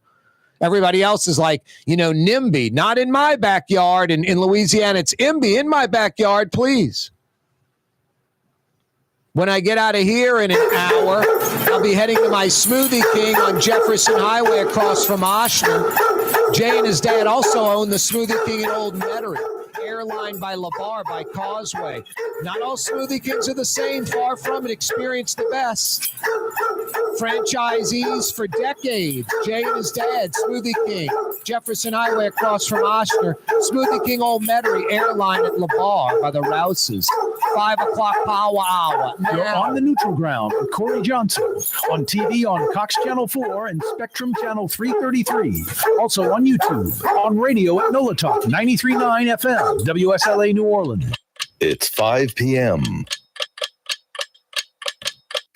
Everybody else is like, NIMBY, not in my backyard. And in Louisiana, it's IMBY, in my backyard, please. When I get out of here in an hour, I'll be heading to my Smoothie King on Jefferson Highway across from Oshner. Jay and his dad also own the Smoothie King in Old Metairie. Airline by LaBar, by Causeway. Not all Smoothie Kings are the same. Far from it. Experience the best. Franchisees for decades. Jay and his dad, Smoothie King. Jefferson Highway across from Oshner. Smoothie King Old Metairie. Airline at LaBar by the Rouses. 5 o'clock power hour. Now. You're on the neutral ground with Corey Johnson. On TV on Cox Channel 4 and Spectrum Channel 333. Also on YouTube. On radio at NOLA Talk 93.9 FM. WSLA New Orleans. It's 5 p.m.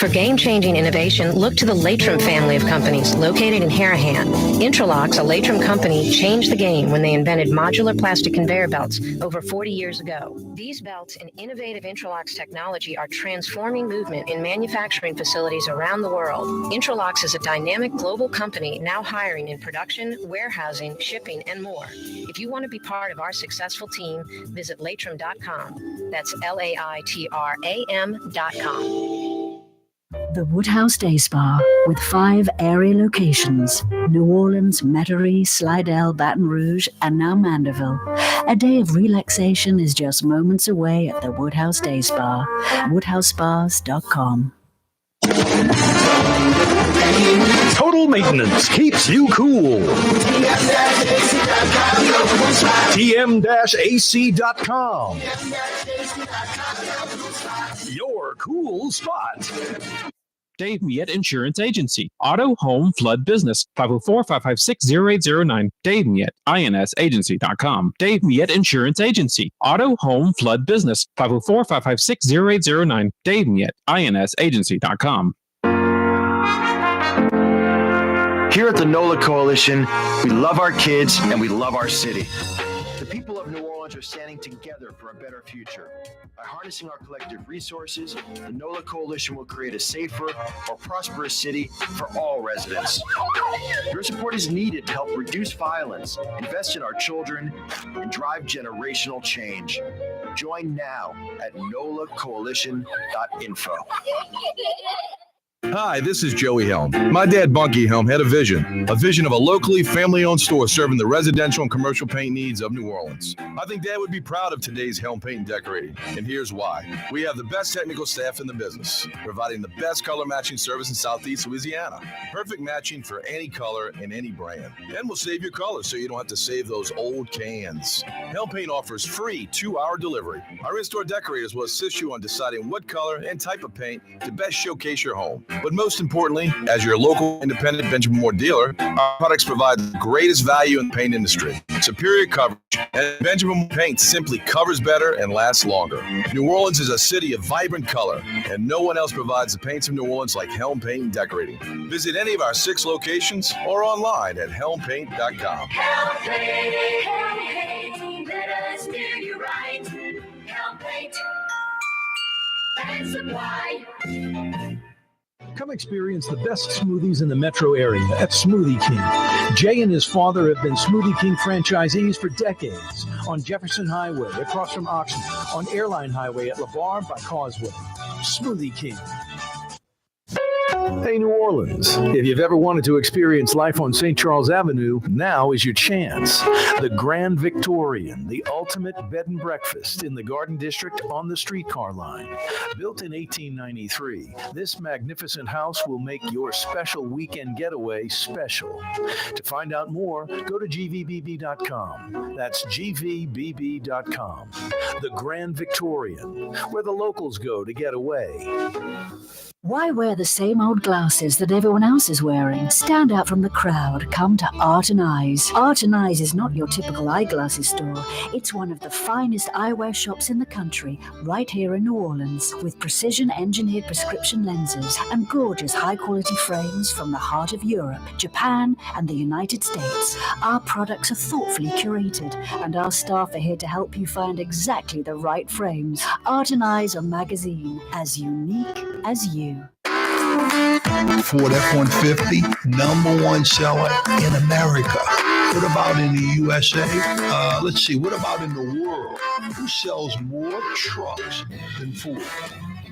For game-changing innovation, look to the Latrim family of companies located in Harahan. Intralocks, a Latrim company, changed the game when they invented modular plastic conveyor belts over 40 years ago. These belts and innovative Intralocks technology are transforming movement in manufacturing facilities around the world. Intralocks is a dynamic global company now hiring in production, warehousing, shipping, and more. If you want to be part of our successful team, visit Latrim.com. That's LAITRAM.com. The Woodhouse Day Spa, with 5 area locations: New Orleans, Metairie, Slidell, Baton Rouge, and now Mandeville. A day of relaxation is just moments away at the Woodhouse Day Spa. WoodhouseSpas.com. Total maintenance keeps you cool. TM-AC.com. Your cool spot. Dave Miette Insurance Agency. Auto, home, flood, business. 504-556-0809. Dave Miette, INSagency.com. Dave Miette Insurance Agency. Auto, home, flood, business. 504-556-0809. Dave Miette, INSagency.com. Here at the NOLA Coalition, we love our kids and we love our city. The people of New Orleans are standing together for a better future. By harnessing our collective resources, the NOLA Coalition will create a safer, more prosperous city for all residents. Your support is needed to help reduce violence, invest in our children, and drive generational change. Join now at nolacoalition.info. Hi, this is Joey Helm. My dad, Bunky Helm, had a vision of a locally family-owned store serving the residential and commercial paint needs of New Orleans. I think Dad would be proud of today's Helm Paint and Decorating, and here's why. We have the best technical staff in the business, providing the best color matching service in Southeast Louisiana. Perfect matching for any color and any brand. And we'll save your colors so you don't have to save those old cans. Helm Paint offers free 2-hour delivery. Our in-store decorators will assist you on deciding what color and type of paint to best showcase your home. But most importantly, as your local independent Benjamin Moore dealer, our products provide the greatest value in the paint industry. Superior coverage, and Benjamin Moore paint simply covers better and lasts longer. New Orleans is a city of vibrant color, and no one else provides the paints of New Orleans like Helm Paint and Decorating. Visit any of our 6 locations or online at helmpaint.com. Helm Paint, Helm Paint, let us do you right. Helm Paint and Supply. Come experience the best smoothies in the metro area at Smoothie King. Jay and his father have been Smoothie King franchisees for decades. On Jefferson Highway, across from Oxnard, on Airline Highway at LeBar by Causeway. Smoothie King. Hey, New Orleans. If you've ever wanted to experience life on St. Charles Avenue, now is your chance. The Grand Victorian, the ultimate bed and breakfast in the Garden District on the streetcar line. Built in 1893, this magnificent house will make your special weekend getaway special. To find out more, go to gvbb.com. That's gvbb.com. The Grand Victorian, where the locals go to get away. Why wear the same old glasses that everyone else is wearing? Stand out from the crowd. Come to Art and Eyes. Art and Eyes is not your typical eyeglasses store. It's one of the finest eyewear shops in the country, right here in New Orleans, with precision-engineered prescription lenses and gorgeous high-quality frames from the heart of Europe, Japan, and the United States. Our products are thoughtfully curated, and our staff are here to help you find exactly the right frames. Art and Eyes, a magazine as unique as you. Ford F-150, #1 seller in America. What about in the USA? Let's see, what about in the world? Who sells more trucks than Ford?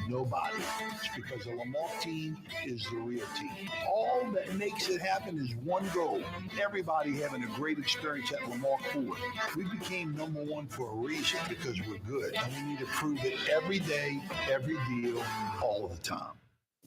Nobody. It's because the Lamar team is the real team. All that makes it happen is one goal. Everybody having a great experience at Lamar Ford. We became #1 for a reason, because we're good. And we need to prove it every day, every deal, all the time.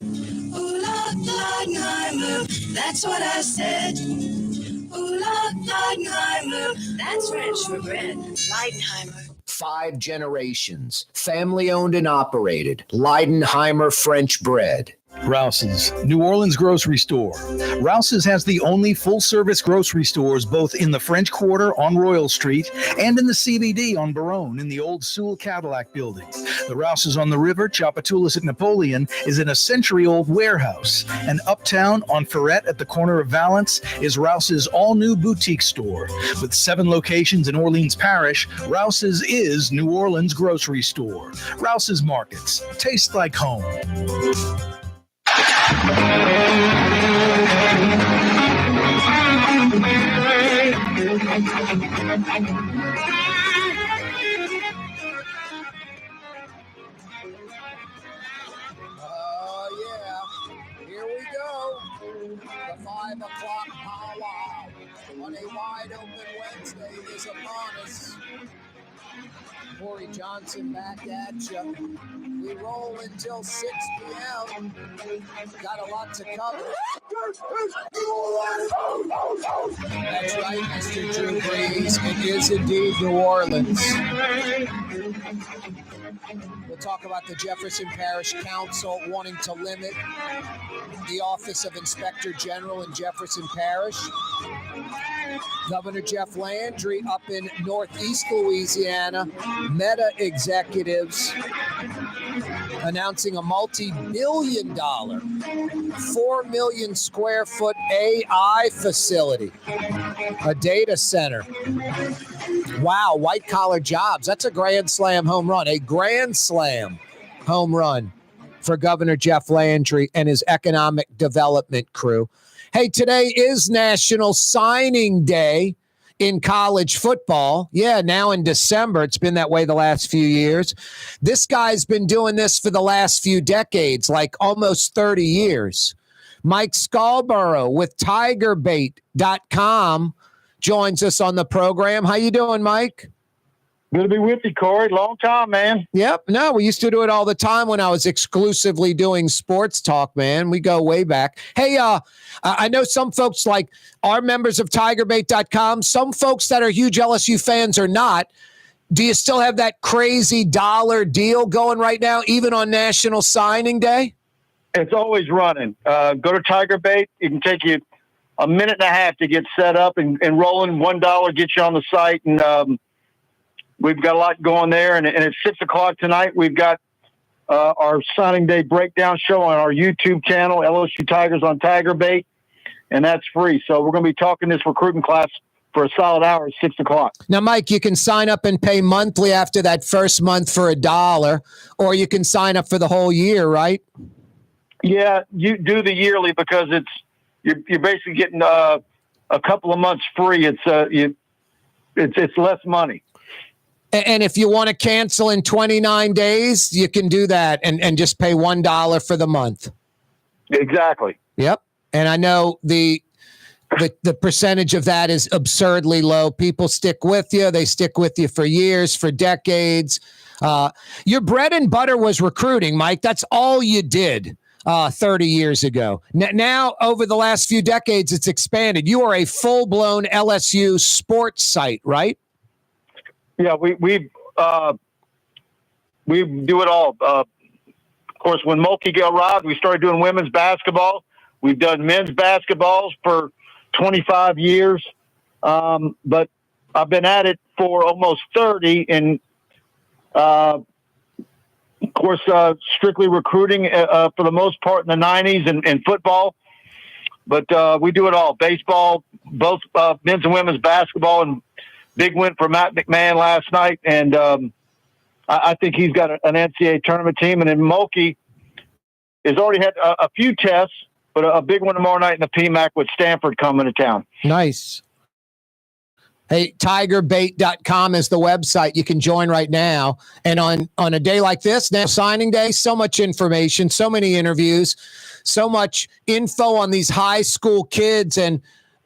Ooh, Leidenheimer, that's what I said. Ooh, Leidenheimer, that's French for bread. Leidenheimer. 5 generations, family owned and operated. Leidenheimer French bread. Rouse's, New Orleans grocery store. Rouse's has the only full-service grocery stores both in the French Quarter on Royal Street and in the CBD on Baronne in the old Sewell Cadillac building. The Rouse's on the river, Tchoupitoulas at Napoleon, is in a century-old warehouse. And uptown on Ferret at the corner of Valence is Rouse's all-new boutique store. With 7 locations in Orleans Parish, Rouse's is New Orleans grocery store. Rouse's Markets. Taste like home. Here we go. The 5 o'clock powwow on a wide open Wednesday is upon us. Corey Johnson back at you. We roll until 6 p.m. Got a lot to cover. That's right, Mr. Drew Brees. It is indeed New Orleans. We'll talk about the Jefferson Parish Council wanting to limit the Office of Inspector General in Jefferson Parish. Governor Jeff Landry up in Northeast Louisiana, Meta executives announcing a multi-billion-dollar, 4 million square foot AI facility, a data center. Wow, white-collar jobs. That's a grand slam home run, a grand slam home run for Governor Jeff Landry and his economic development crew. Hey, today is National Signing Day in college football. Yeah, now in December. It's been that way the last few years. This guy's been doing this for the last few decades, like almost 30 years. Mike Scarborough with TigerBait.com joins us on the program. How you doing, Mike? Good to be with you, Corey. Long time, man. Yep. No, we used to do it all the time when I was exclusively doing sports talk, man. We go way back. Hey, I know some folks like are members of TigerBait.com. Some folks that are huge LSU fans are not. Do you still have that crazy dollar deal going right now, even on National Signing Day? It's always running. Go to TigerBait. It can take you a minute and a half to get set up and rolling. $1 gets you on the site, and we've got a lot going there. And at 6 o'clock tonight, we've got our signing day breakdown show on our YouTube channel, LSU Tigers on TigerBait, and that's free. So we're going to be talking this recruiting class for a solid hour at 6 o'clock. Now, Mike, you can sign up and pay monthly after that first month for $1, or you can sign up for the whole year, right? Yeah, you do the yearly because you're basically getting a couple of months free. It's less money. And if you want to cancel in 29 days, you can do that and just pay $1 for the month. Exactly. Yep. And I know the percentage of that is absurdly low. People stick with you. They stick with you for years, for decades. Your bread and butter was recruiting, Mike. That's all you did 30 years ago. Now, over the last few decades, it's expanded. You are a full-blown LSU sports site, right? Yeah, we do it all. Of course, when Mulkey arrived, we started doing women's basketball. We've done men's basketballs for 25 years, but I've been at it for almost 30. And of course, strictly recruiting for the most part in the 90s and football. But we do it all: baseball, both men's and women's basketball, and big win for Matt McMahon last night, and I think he's got an NCAA tournament team. And then Mulkey has already had a few tests, but a big one tomorrow night in the PMAC with Stanford coming to town. Nice. Hey, TigerBait.com is the website. You can join right now. And on a day like this, now signing day, so much information, so many interviews, so much info on these high school kids, and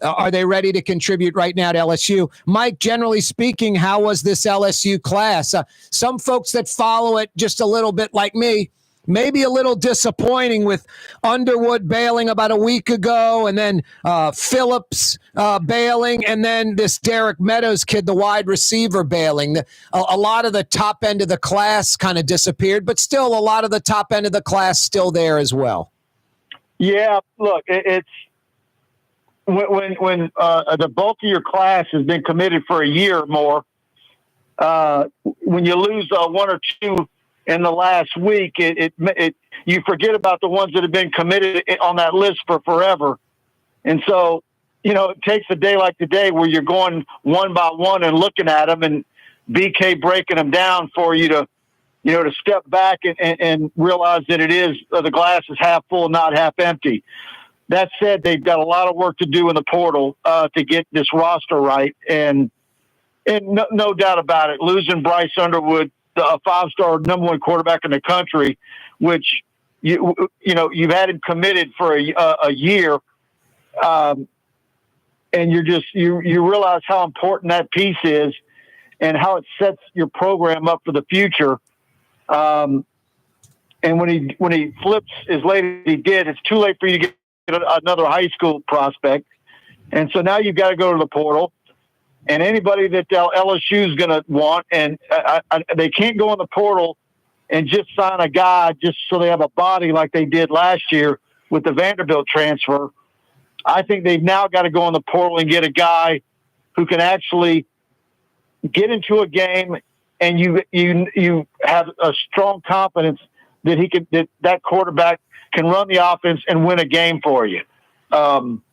are they ready to contribute right now to LSU? Mike, generally speaking, how was this LSU class? Some folks that follow it just a little bit like me, maybe a little disappointing with Underwood bailing about a week ago, and then Phillips bailing, and then this Derek Meadows kid, the wide receiver, bailing. A lot of the top end of the class kind of disappeared, but still a lot of the top end of the class still there as well. Yeah, look, it's when the bulk of your class has been committed for a year or more. When you lose one or two in the last week, you forget about the ones that have been committed on that list for forever. And so, it takes a day like today where you're going one by one and looking at them, and BK breaking them down for you to step back and realize that the glass is half full, not half empty. That said, they've got a lot of work to do in the portal to get this roster right. And no doubt about it, losing Bryce Underwood, a 5-star number 1 quarterback in the country, which you've had him committed for a year, and you realize how important that piece is and how it sets your program up for the future. And when he flips as late as he did, it's too late for you to get another high school prospect. And so now you've got to go to the portal, and anybody that LSU is going to want, and they can't go in the portal and just sign a guy just so they have a body like they did last year with the Vanderbilt transfer. I think they've now got to go in the portal and get a guy who can actually get into a game, and you have a strong confidence that that quarterback can run the offense and win a game for you. Garrett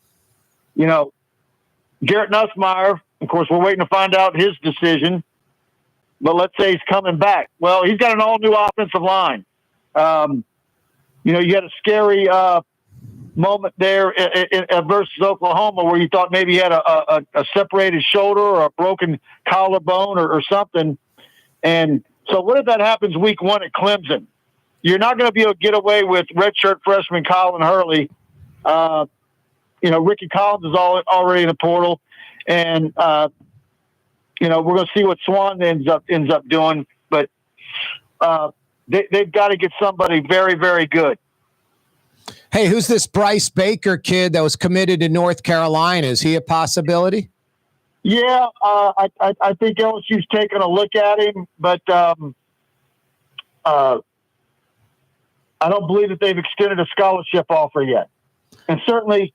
Nussmeier, of course, we're waiting to find out his decision, but let's say he's coming back. Well, he's got an all-new offensive line. You had a scary moment there versus Oklahoma where you thought maybe he had a separated shoulder or a broken collarbone or something. And so what if that happens week 1 at Clemson? You're not going to be able to get away with redshirt freshman Colin Hurley. Ricky Collins is already in the portal, and we're going to see what Swan ends up doing. But they've got to get somebody very, very good. Hey, who's this Bryce Baker kid that was committed to North Carolina? Is he a possibility? Yeah, I think LSU's taking a look at him, but I don't believe that they've extended a scholarship offer yet. And certainly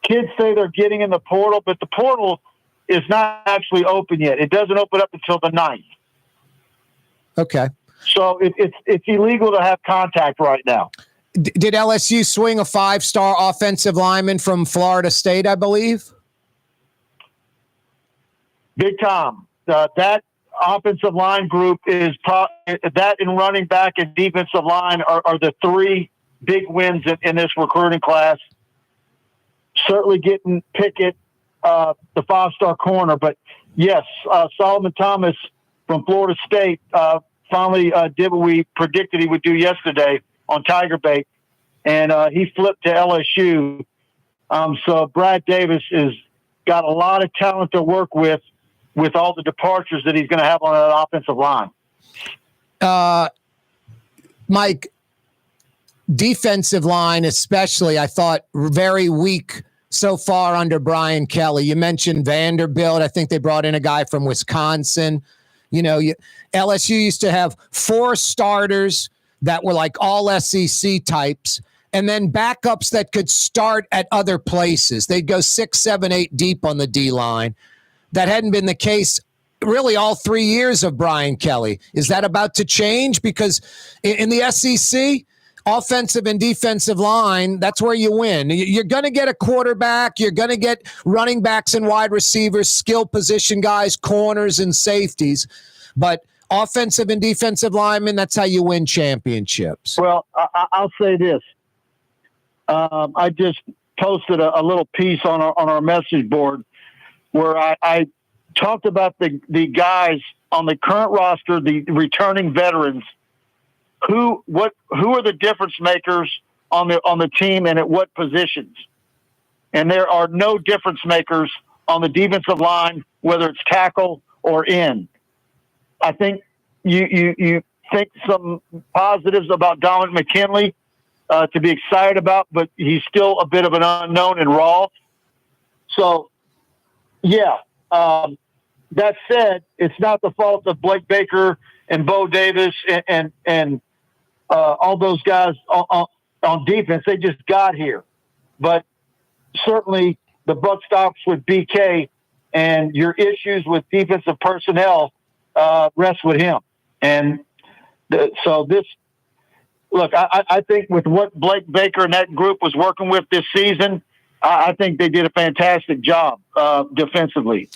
kids say they're getting in the portal, but the portal is not actually open yet. It doesn't open up until the 9th. Okay. So it's illegal to have contact right now. Did LSU swing a 5-star offensive lineman from Florida State, I believe? Big time. That offensive line group is that in running back and defensive line are the 3 big wins in this recruiting class. Certainly getting Pickett, the 5-star corner, but yes, Solomon Thomas from Florida State finally did what we predicted he would do yesterday on Tiger Bait, and he flipped to LSU. So Brad Davis has got a lot of talent to work with all the departures that he's going to have on that offensive line. Mike, defensive line especially, I thought very weak so far under Brian Kelly. You mentioned Vanderbilt. I think they brought in a guy from Wisconsin. LSU used to have 4 starters that were like all SEC types, and then backups that could start at other places. They'd go 6, 7, 8 deep on the D-line. That hadn't been the case really all 3 years of Brian Kelly. Is that about to change? Because in the SEC, offensive and defensive line, that's where you win. You're going to get a quarterback. You're going to get running backs and wide receivers, skill position guys, corners and safeties. But offensive and defensive linemen, that's how you win championships. Well, I'll say this. I just posted a little piece on our message board where I talked about the guys on the current roster, the returning veterans, who are the difference makers on the team and at what positions. And there are no difference makers on the defensive line, whether it's tackle or end. I think you think some positives about Dominic McKinley to be excited about, but he's still a bit of an unknown and raw. So, yeah. That said, it's not the fault of Blake Baker and Bo Davis and all those guys on defense. They just got here. But certainly the buck stops with BK, and your issues with defensive personnel rest with him. And so this, look, I think with what Blake Baker and that group was working with this season, I think they did a fantastic job defensively.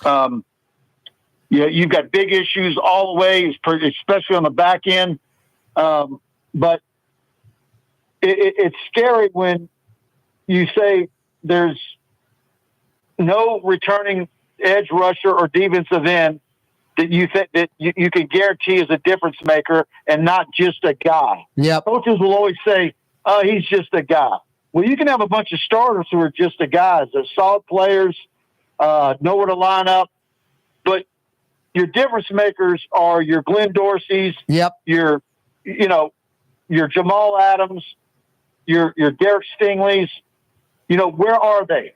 You've got big issues all the way, especially on the back end. But it's scary when you say there's no returning edge rusher or defensive end that you think that you can guarantee is a difference maker and not just a guy. Yep. Coaches will always say, "Oh, he's just a guy." Well, you can have a bunch of starters who are just the guys. They're solid players, know where to line up, but your difference makers are your Glenn Dorseys, yep, your Jamal Adams, your Derek Stingleys. Where are they?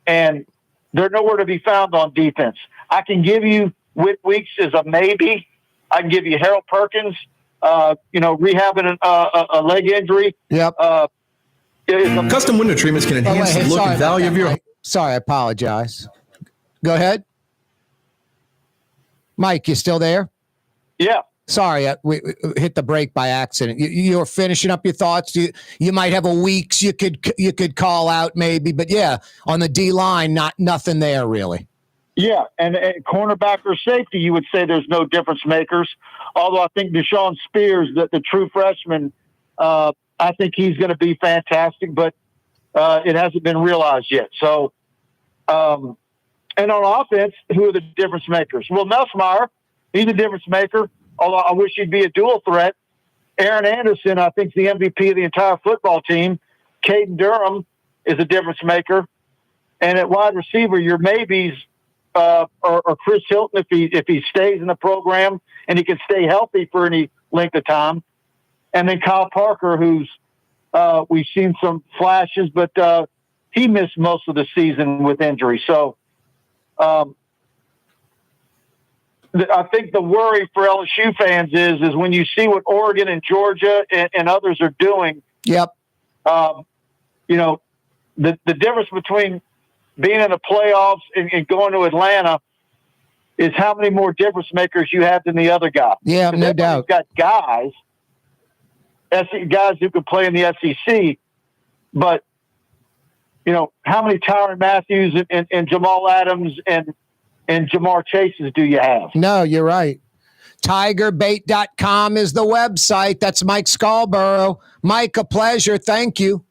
And they're nowhere to be found on defense. I can give you Whit Weeks as a maybe. I can give you Harold Perkins, rehabbing a leg injury. Yep. Custom window treatments can enhance the look and value of your home. Sorry, I apologize. Go ahead. Mike, you still there? Yeah. Sorry, we hit the break by accident. You were finishing up your thoughts. You might have a weeks you could call out maybe, but yeah, on the D line, nothing there really. Yeah, and cornerback or safety, you would say there's no difference makers. Although I think Deshaun Spears, the true freshman, I think he's going to be fantastic, but it hasn't been realized yet. So, and on offense, who are the difference makers? Well, Nussmeier, he's a difference maker. Although I wish he'd be a dual threat. Aaron Anderson, I think, is the MVP of the entire football team. Caden Durham is a difference maker. And at wide receiver, your maybes are Chris Hilton if he stays in the program and he can stay healthy for any length of time. And then Kyle Parker, who's we've seen some flashes, but he missed most of the season with injury. So I think the worry for LSU fans is when you see what Oregon and Georgia and others are doing. Yep. The difference between being in the playoffs and going to Atlanta is how many more difference makers you have than the other guy. Yeah, no doubt. Got guys who can play in the SEC, but how many Tyrann Matthews and Jamal Adams and Jamar Chases do you have? No, you're right. TigerBait.com is the website. That's Mike Scarborough. Mike, a pleasure. Thank you.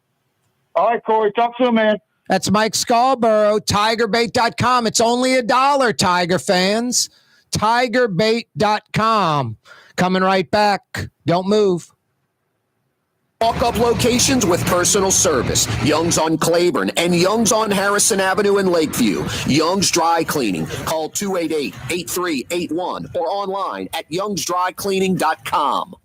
All right, Corey. Talk soon, man. That's Mike Scarborough. TigerBait.com. It's only $1, Tiger fans. TigerBait.com. Coming right back. Don't move. Walk-up locations with personal service. Young's on Claiborne and Young's on Harrison Avenue in Lakeview. Young's Dry Cleaning. Call 288-8381 or online at youngsdrycleaning.com.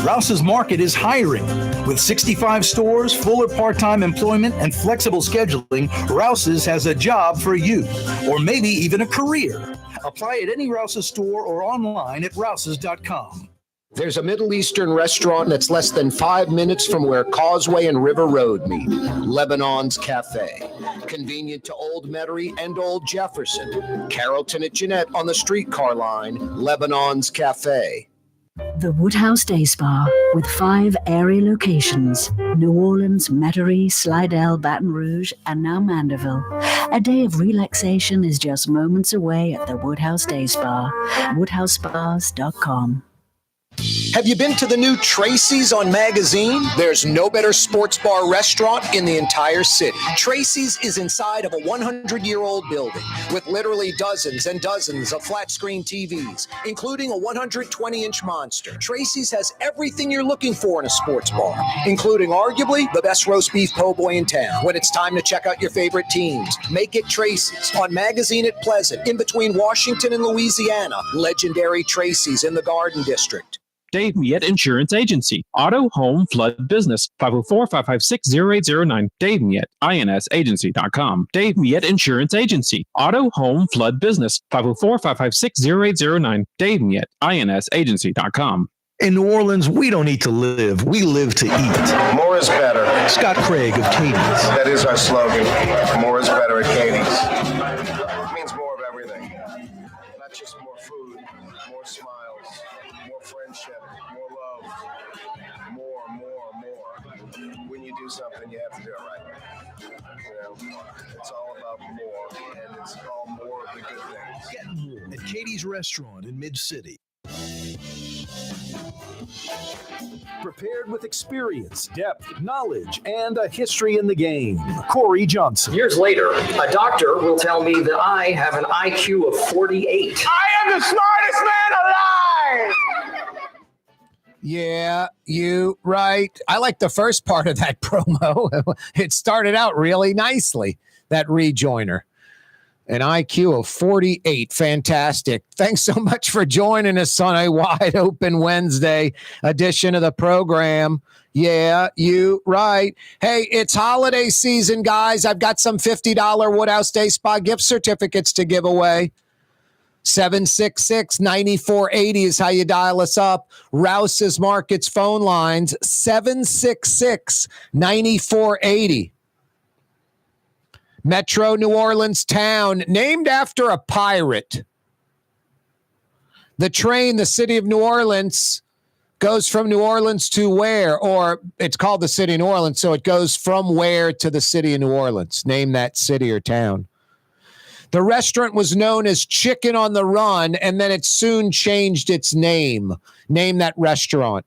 Rouse's Market is hiring. With 65 stores, full or part-time employment, and flexible scheduling, Rouse's has a job for you, or maybe even a career. Apply at any Rouse's store or online at rouses.com. There's a Middle Eastern restaurant that's less than 5 minutes from where Causeway and River Road meet. Lebanon's Cafe. Convenient to Old Metairie and Old Jefferson. Carrollton at Jeanette on the streetcar line. Lebanon's Cafe. The Woodhouse Day Spa, with 5 area locations: New Orleans, Metairie, Slidell, Baton Rouge, and now Mandeville. A day of relaxation is just moments away at the Woodhouse Day Spa. WoodhouseSpas.com. Have you been to the new Tracy's on Magazine? There's no better sports bar restaurant in the entire city. Tracy's is inside of a 100-year-old building with literally dozens and dozens of flat-screen TVs, including a 120-inch monster. Tracy's has everything you're looking for in a sports bar, including arguably the best roast beef po' boy in town. When it's time to check out your favorite teams, make it Tracy's on Magazine at Pleasant, in between Washington and Louisiana. Legendary Tracy's in the Garden District. Dave Miette Insurance Agency. Auto, home, flood, business. 504-556-0809. Dave Miette, INSagency.com. Dave Miette Insurance Agency. Auto, home, flood, business. 504-556-0809. Dave Miette, INSagency.com. In New Orleans, we don't eat to live. We live to eat. More is better. Scott Craig of Katie's. That is our slogan. More is better at Katie's. It means more of everything. Not just more food, more smiles, more friendship, more love, more. When you do something, you have to do it right. You know, it's all about more, and it's all more of the good things. Get more at Katie's Restaurant in Mid-City. Prepared with experience, depth, knowledge, and a history in the game. Corey Johnson. Years later, a doctor will tell me that I have an IQ of 48. I am the smartest man alive! Yeah, you right. I like the first part of that promo. It started out really nicely, that rejoiner. An IQ of 48. Fantastic. Thanks so much for joining us on a wide open Wednesday edition of the program. Yeah, you right. Hey, it's holiday season, guys. I've got some $50 Woodhouse Day Spa gift certificates to give away. 766-9480 is how you dial us up. Rouse's Markets phone lines, 766-9480. Metro New Orleans town, named after a pirate. The train, the city of New Orleans, goes from New Orleans to where? Or it's called the city of New Orleans, so it goes from where to the city of New Orleans. Name that city or town. The restaurant was known as Chicken on the Run, and then it soon changed its name. Name that restaurant.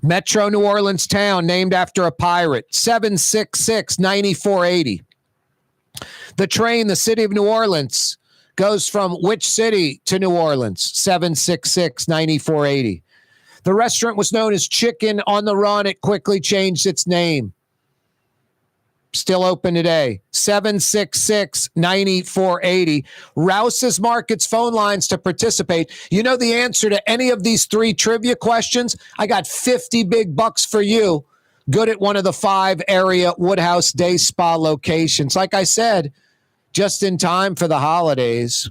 Metro New Orleans town, named after a pirate. 766-9480. The train, the city of New Orleans, goes from which city to New Orleans? 766-9480. The restaurant was known as Chicken on the Run. It quickly changed its name. Still open today. 766-9480. Rouse's Markets phone lines to participate. You know the answer to any of these three trivia questions? I got 50 big bucks for you. Good at one of the 5 area Woodhouse Day Spa locations. Like I said, just in time for the holidays.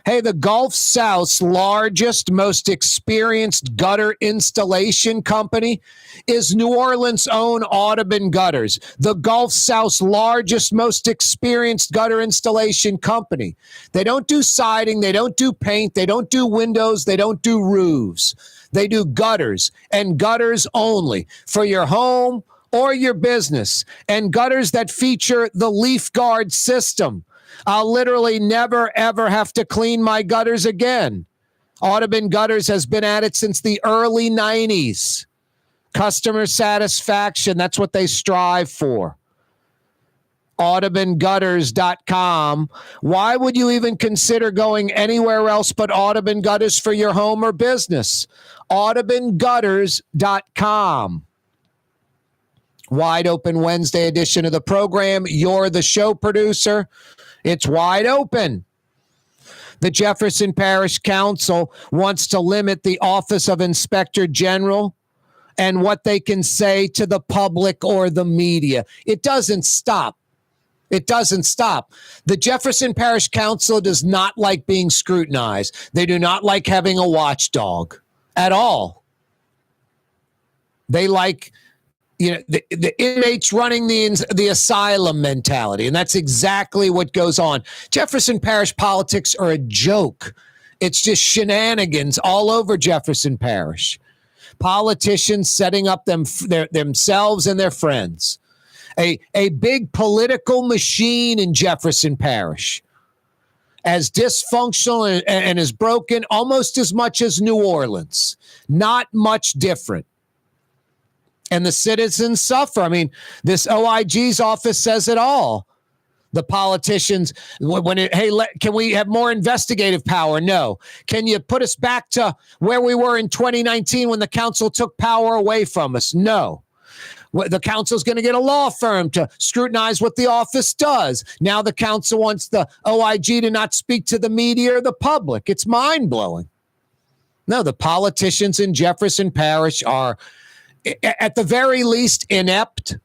Hey, the Gulf South's largest, most experienced gutter installation company is New Orleans' own Audubon Gutters. The Gulf South's largest, most experienced gutter installation company. They don't do siding, they don't do paint, they don't do windows, they don't do roofs. They do gutters, and gutters only for your home or your business, and gutters that feature the Leaf Guard system. I'll literally never, ever have to clean my gutters again. Audubon Gutters has been at it since the early 90s. Customer satisfaction, that's what they strive for. AudubonGutters.com. Why would you even consider going anywhere else but Audubon Gutters for your home or business? AudubonGutters.com. Wide open Wednesday edition of the program. You're the show producer. It's wide open. The Jefferson Parish Council wants to limit the Office of Inspector General and what they can say to the public or the media. It doesn't stop. It doesn't stop. The Jefferson Parish Council does not like being scrutinized. They do not like having a watchdog at all. They like the inmates running the asylum mentality, and that's exactly what goes on. Jefferson Parish politics are a joke. It's just shenanigans all over Jefferson Parish. Politicians setting up themselves and their friends. A big political machine in Jefferson Parish, as dysfunctional and as broken almost as much as New Orleans. Not much different. And the citizens suffer. I mean, this OIG's office says it all. The politicians, can we have more investigative power? No. Can you put us back to where we were in 2019 when the council took power away from us? No. The council's going to get a law firm to scrutinize what the office does. Now the council wants the OIG to not speak to the media or the public. It's mind-blowing. No, the politicians in Jefferson Parish are, at the very least, inept,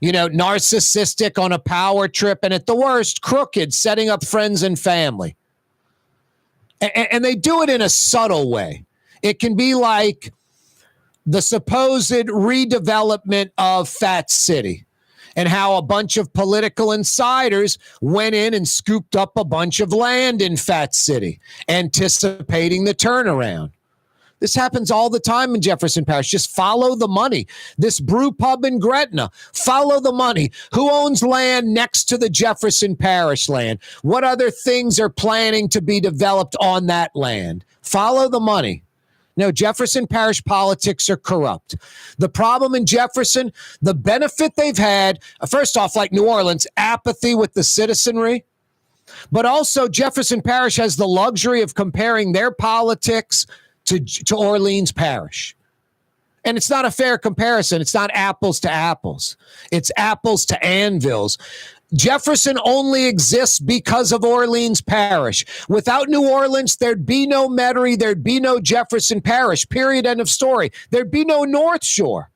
narcissistic on a power trip, and at the worst, crooked, setting up friends and family. And they do it in a subtle way. It can be like the supposed redevelopment of Fat City and how a bunch of political insiders went in and scooped up a bunch of land in Fat City, anticipating the turnaround. This happens all the time in Jefferson Parish. Just follow the money. This brew pub in Gretna, follow the money. Who owns land next to the Jefferson Parish land? What other things are planning to be developed on that land? Follow the money. No, Jefferson Parish politics are corrupt. The problem in Jefferson, the benefit they've had, first off, like New Orleans, apathy with the citizenry. But also Jefferson Parish has the luxury of comparing their politics to Orleans Parish. And it's not a fair comparison. It's not apples to apples. It's apples to anvils. Jefferson only exists because of Orleans Parish. Without New Orleans, there'd be no Metairie, there'd be no Jefferson Parish, period, end of story. There'd be no North Shore.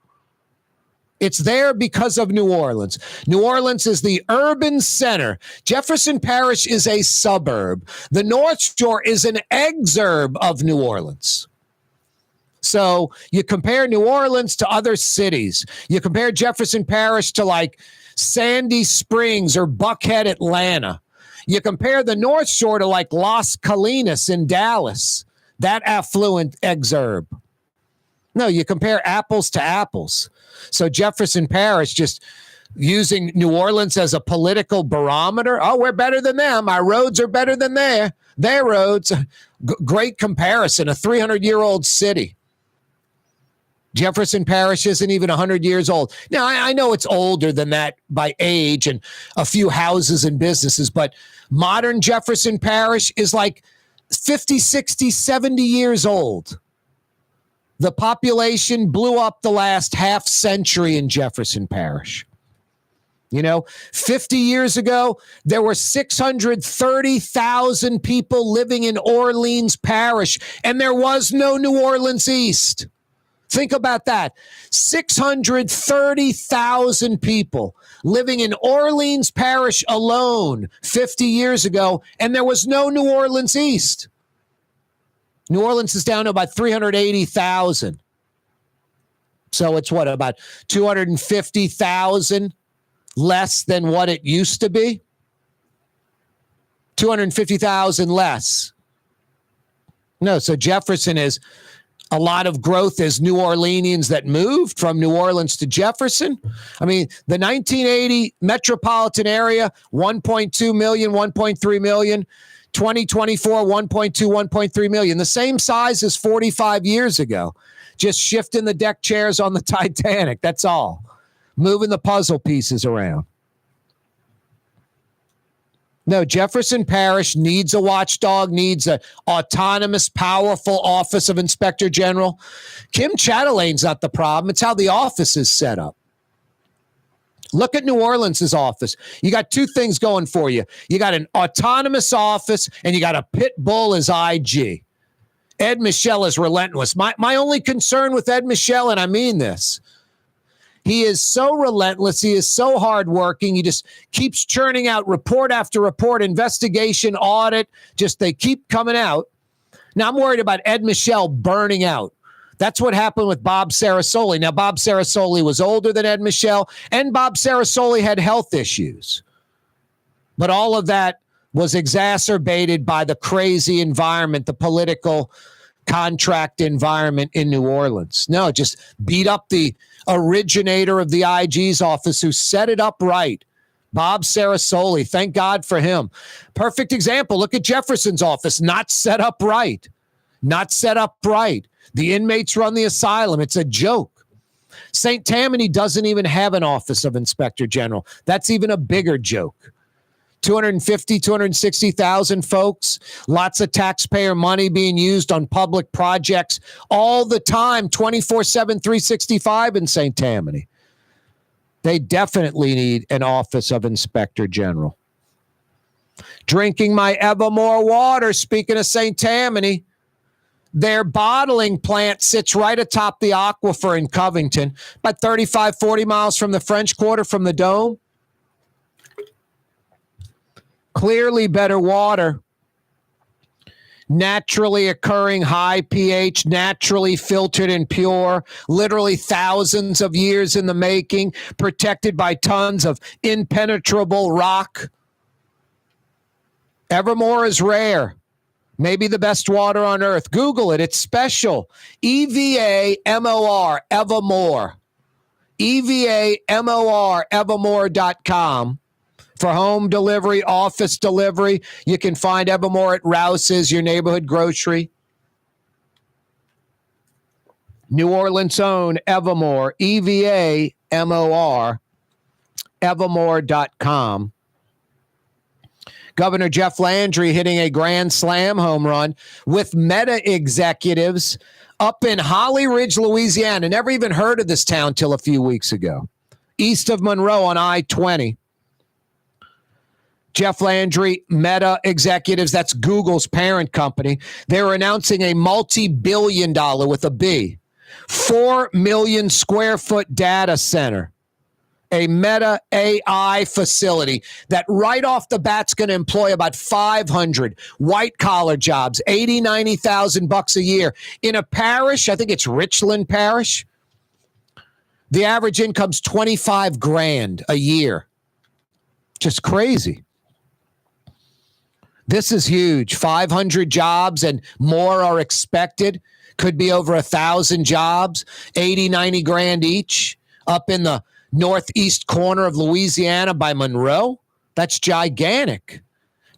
It's there because of New Orleans. New Orleans is the urban center. Jefferson Parish is a suburb. The North Shore is an exurb of New Orleans. So you compare New Orleans to other cities. You compare Jefferson Parish to like Sandy Springs or Buckhead, Atlanta. You compare the North Shore to like Las Colinas in Dallas, that affluent exurb. No, you compare apples to apples. So Jefferson Parish just using New Orleans as a political barometer. Oh, we're better than them. Our roads are better than their roads. Great comparison, a 300-year-old city. Jefferson Parish isn't even 100 years old. Now, I know it's older than that by age and a few houses and businesses, but modern Jefferson Parish is like 50, 60, 70 years old. The population blew up the last half century in Jefferson Parish. 50 years ago, there were 630,000 people living in Orleans Parish, and there was no New Orleans East. Think about that. 630,000 people living in Orleans Parish alone 50 years ago, and there was no New Orleans East. New Orleans is down to about 380,000. So it's about 250,000 less than what it used to be? 250,000 less. No, so Jefferson is a lot of growth as New Orleanians that moved from New Orleans to Jefferson. I mean, the 1980 metropolitan area, 1.2 million, 1.3 million. 2024, 1.2, 1.3 million. The same size as 45 years ago. Just shifting the deck chairs on the Titanic. That's all. Moving the puzzle pieces around. No, Jefferson Parish needs a watchdog, needs an autonomous, powerful office of Inspector General. Kim Chatelain's not the problem. It's how the office is set up. Look at New Orleans' office. You got two things going for you. You got an autonomous office, and you got a pit bull as IG. Ed Michel is relentless. My only concern with Ed Michel, and I mean this, he is so relentless. He is so hardworking. He just keeps churning out report after report, investigation, audit. Just they keep coming out. Now, I'm worried about Ed Michel burning out. That's what happened with Bob Sarasoli. Now, Bob Sarasoli was older than Ed Michel, and Bob Sarasoli had health issues. But all of that was exacerbated by the crazy environment, the political contract environment in New Orleans. No, just beat up the originator of the IG's office who set it up right. Bob Sarasoli, thank God for him. Perfect example. Look at Jefferson's office, not set up right. Not set up right. The inmates run the asylum. It's a joke. St. Tammany doesn't even have an office of Inspector General. That's even a bigger joke. 250, 260,000 folks, lots of taxpayer money being used on public projects all the time, 24/7, 365 in St. Tammany. They definitely need an office of Inspector General. Drinking my Evermore water, speaking of St. Tammany, their bottling plant sits right atop the aquifer in Covington, about 35, 40 miles from the French Quarter, from the Dome. Clearly better water. naturally occurring high pH, naturally filtered and pure, literally thousands of years in the making, protected by tons of impenetrable rock. Evermore is rare. Maybe the best water on earth. Google it. It's special. EVAMOR, Evermore. EVAMOR, Evermore.com. For home delivery, office delivery, you can find Evermore at Rouse's, your neighborhood grocery. New Orleans' own Evermore, EVAMOR, Evermore.com. Governor Jeff Landry hitting a grand slam home run with Meta executives up in Holly Ridge, Louisiana. Never even heard of this town till a few weeks ago. East of Monroe on I-20. Jeff Landry, Meta executives, that's Google's parent company. They were announcing a multi-billion dollar, with a B, 4 million square foot data center. A Meta AI facility that right off the bat's going to employ about 500 white-collar jobs, 80, 90,000 bucks a year. In a parish, I think it's Richland Parish, the average income's 25 grand a year. Just crazy. This is huge. 500 jobs and more are expected. Could be over 1,000 jobs, 80, 90 grand each, up in the northeast corner of Louisiana by Monroe. That's gigantic.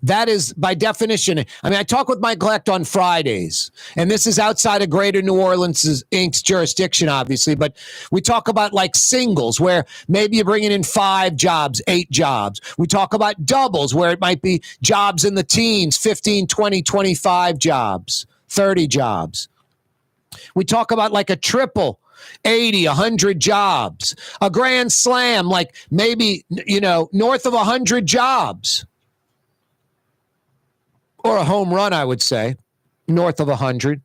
That is, by definition, I mean, I talk with Mike Lecht on Fridays, and this is outside of Greater New Orleans Inc.'s jurisdiction, obviously, but we talk about like singles, where maybe you're bringing in 5 jobs, 8 jobs. We talk about doubles, where it might be jobs in the teens, 15, 20, 25 jobs, 30 jobs. We talk about like a triple, 80, 100 jobs. A grand slam, like maybe, north of 100 jobs. Or a home run, I would say, north of 100.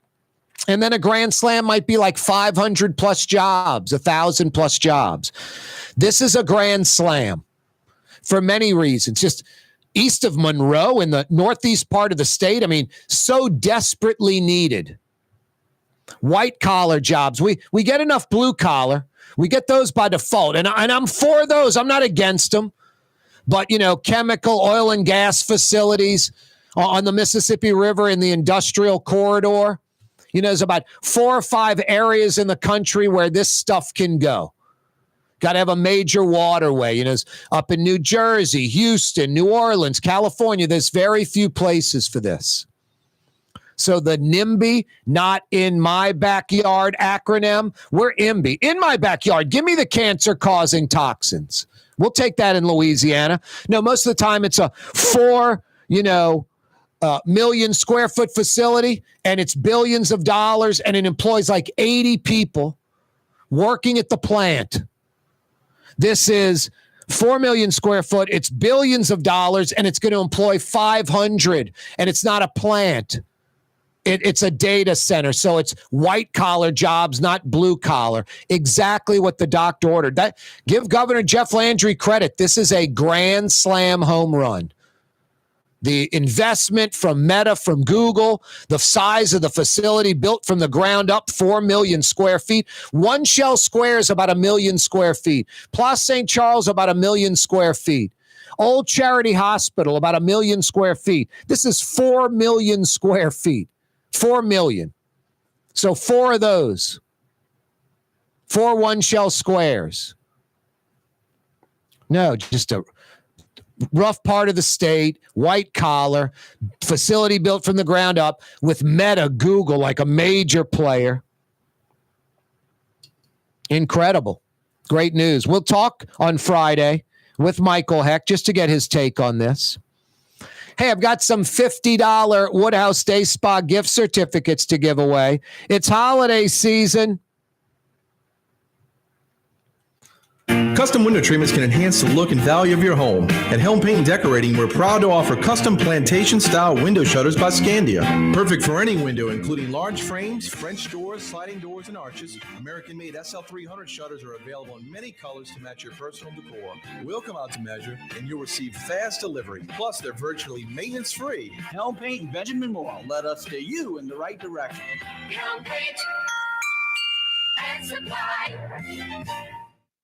And then a grand slam might be like 500 plus jobs, 1,000 plus jobs. This is a grand slam for many reasons. Just east of Monroe in the northeast part of the state, I mean, so desperately needed. White collar jobs. We get enough blue collar. We get those by default. And I'm for those. I'm not against them. But, chemical, oil and gas facilities on the Mississippi River in the industrial corridor. There's about 4 or 5 areas in the country where this stuff can go. Got to have a major waterway. Up in New Jersey, Houston, New Orleans, California, there's very few places for this. So the NIMBY, not in my backyard acronym, we're IMBY. In my backyard, give me the cancer-causing toxins. We'll take that in Louisiana. No, most of the time it's a 4, million square foot facility, and it's billions of dollars, and it employs like 80 people working at the plant. This is 4 million square foot. It's billions of dollars, and it's going to employ 500, and it's not a plant. It's a data center, so it's white-collar jobs, not blue-collar. Exactly what the doctor ordered. Give Governor Jeff Landry credit. This is a grand slam home run. The investment from Meta, from Google, the size of the facility built from the ground up, 4 million square feet. One Shell Square is about 1 million square feet. Place St. Charles, about 1 million square feet. Old Charity Hospital, about 1 million square feet. This is 4 million square feet. 4 million. So 4 of those. 4 One Shell Squares. No, just a rough part of the state, white collar, facility built from the ground up with Meta, Google, like a major player. Incredible. Great news. We'll talk on Friday with Michael Heck just to get his take on this. Hey, I've got some $50 Woodhouse Day Spa gift certificates to give away. It's holiday season. Custom window treatments can enhance the look and value of your home. At Helm Paint and Decorating, we're proud to offer custom plantation-style window shutters by Scandia. Perfect for any window, including large frames, French doors, sliding doors, and arches. American-made SL300 shutters are available in many colors to match your personal decor. We'll come out to measure, and you'll receive fast delivery. Plus, they're virtually maintenance-free. Helm Paint and Benjamin Moore. Let us steer you in the right direction. Helm Paint and Supply.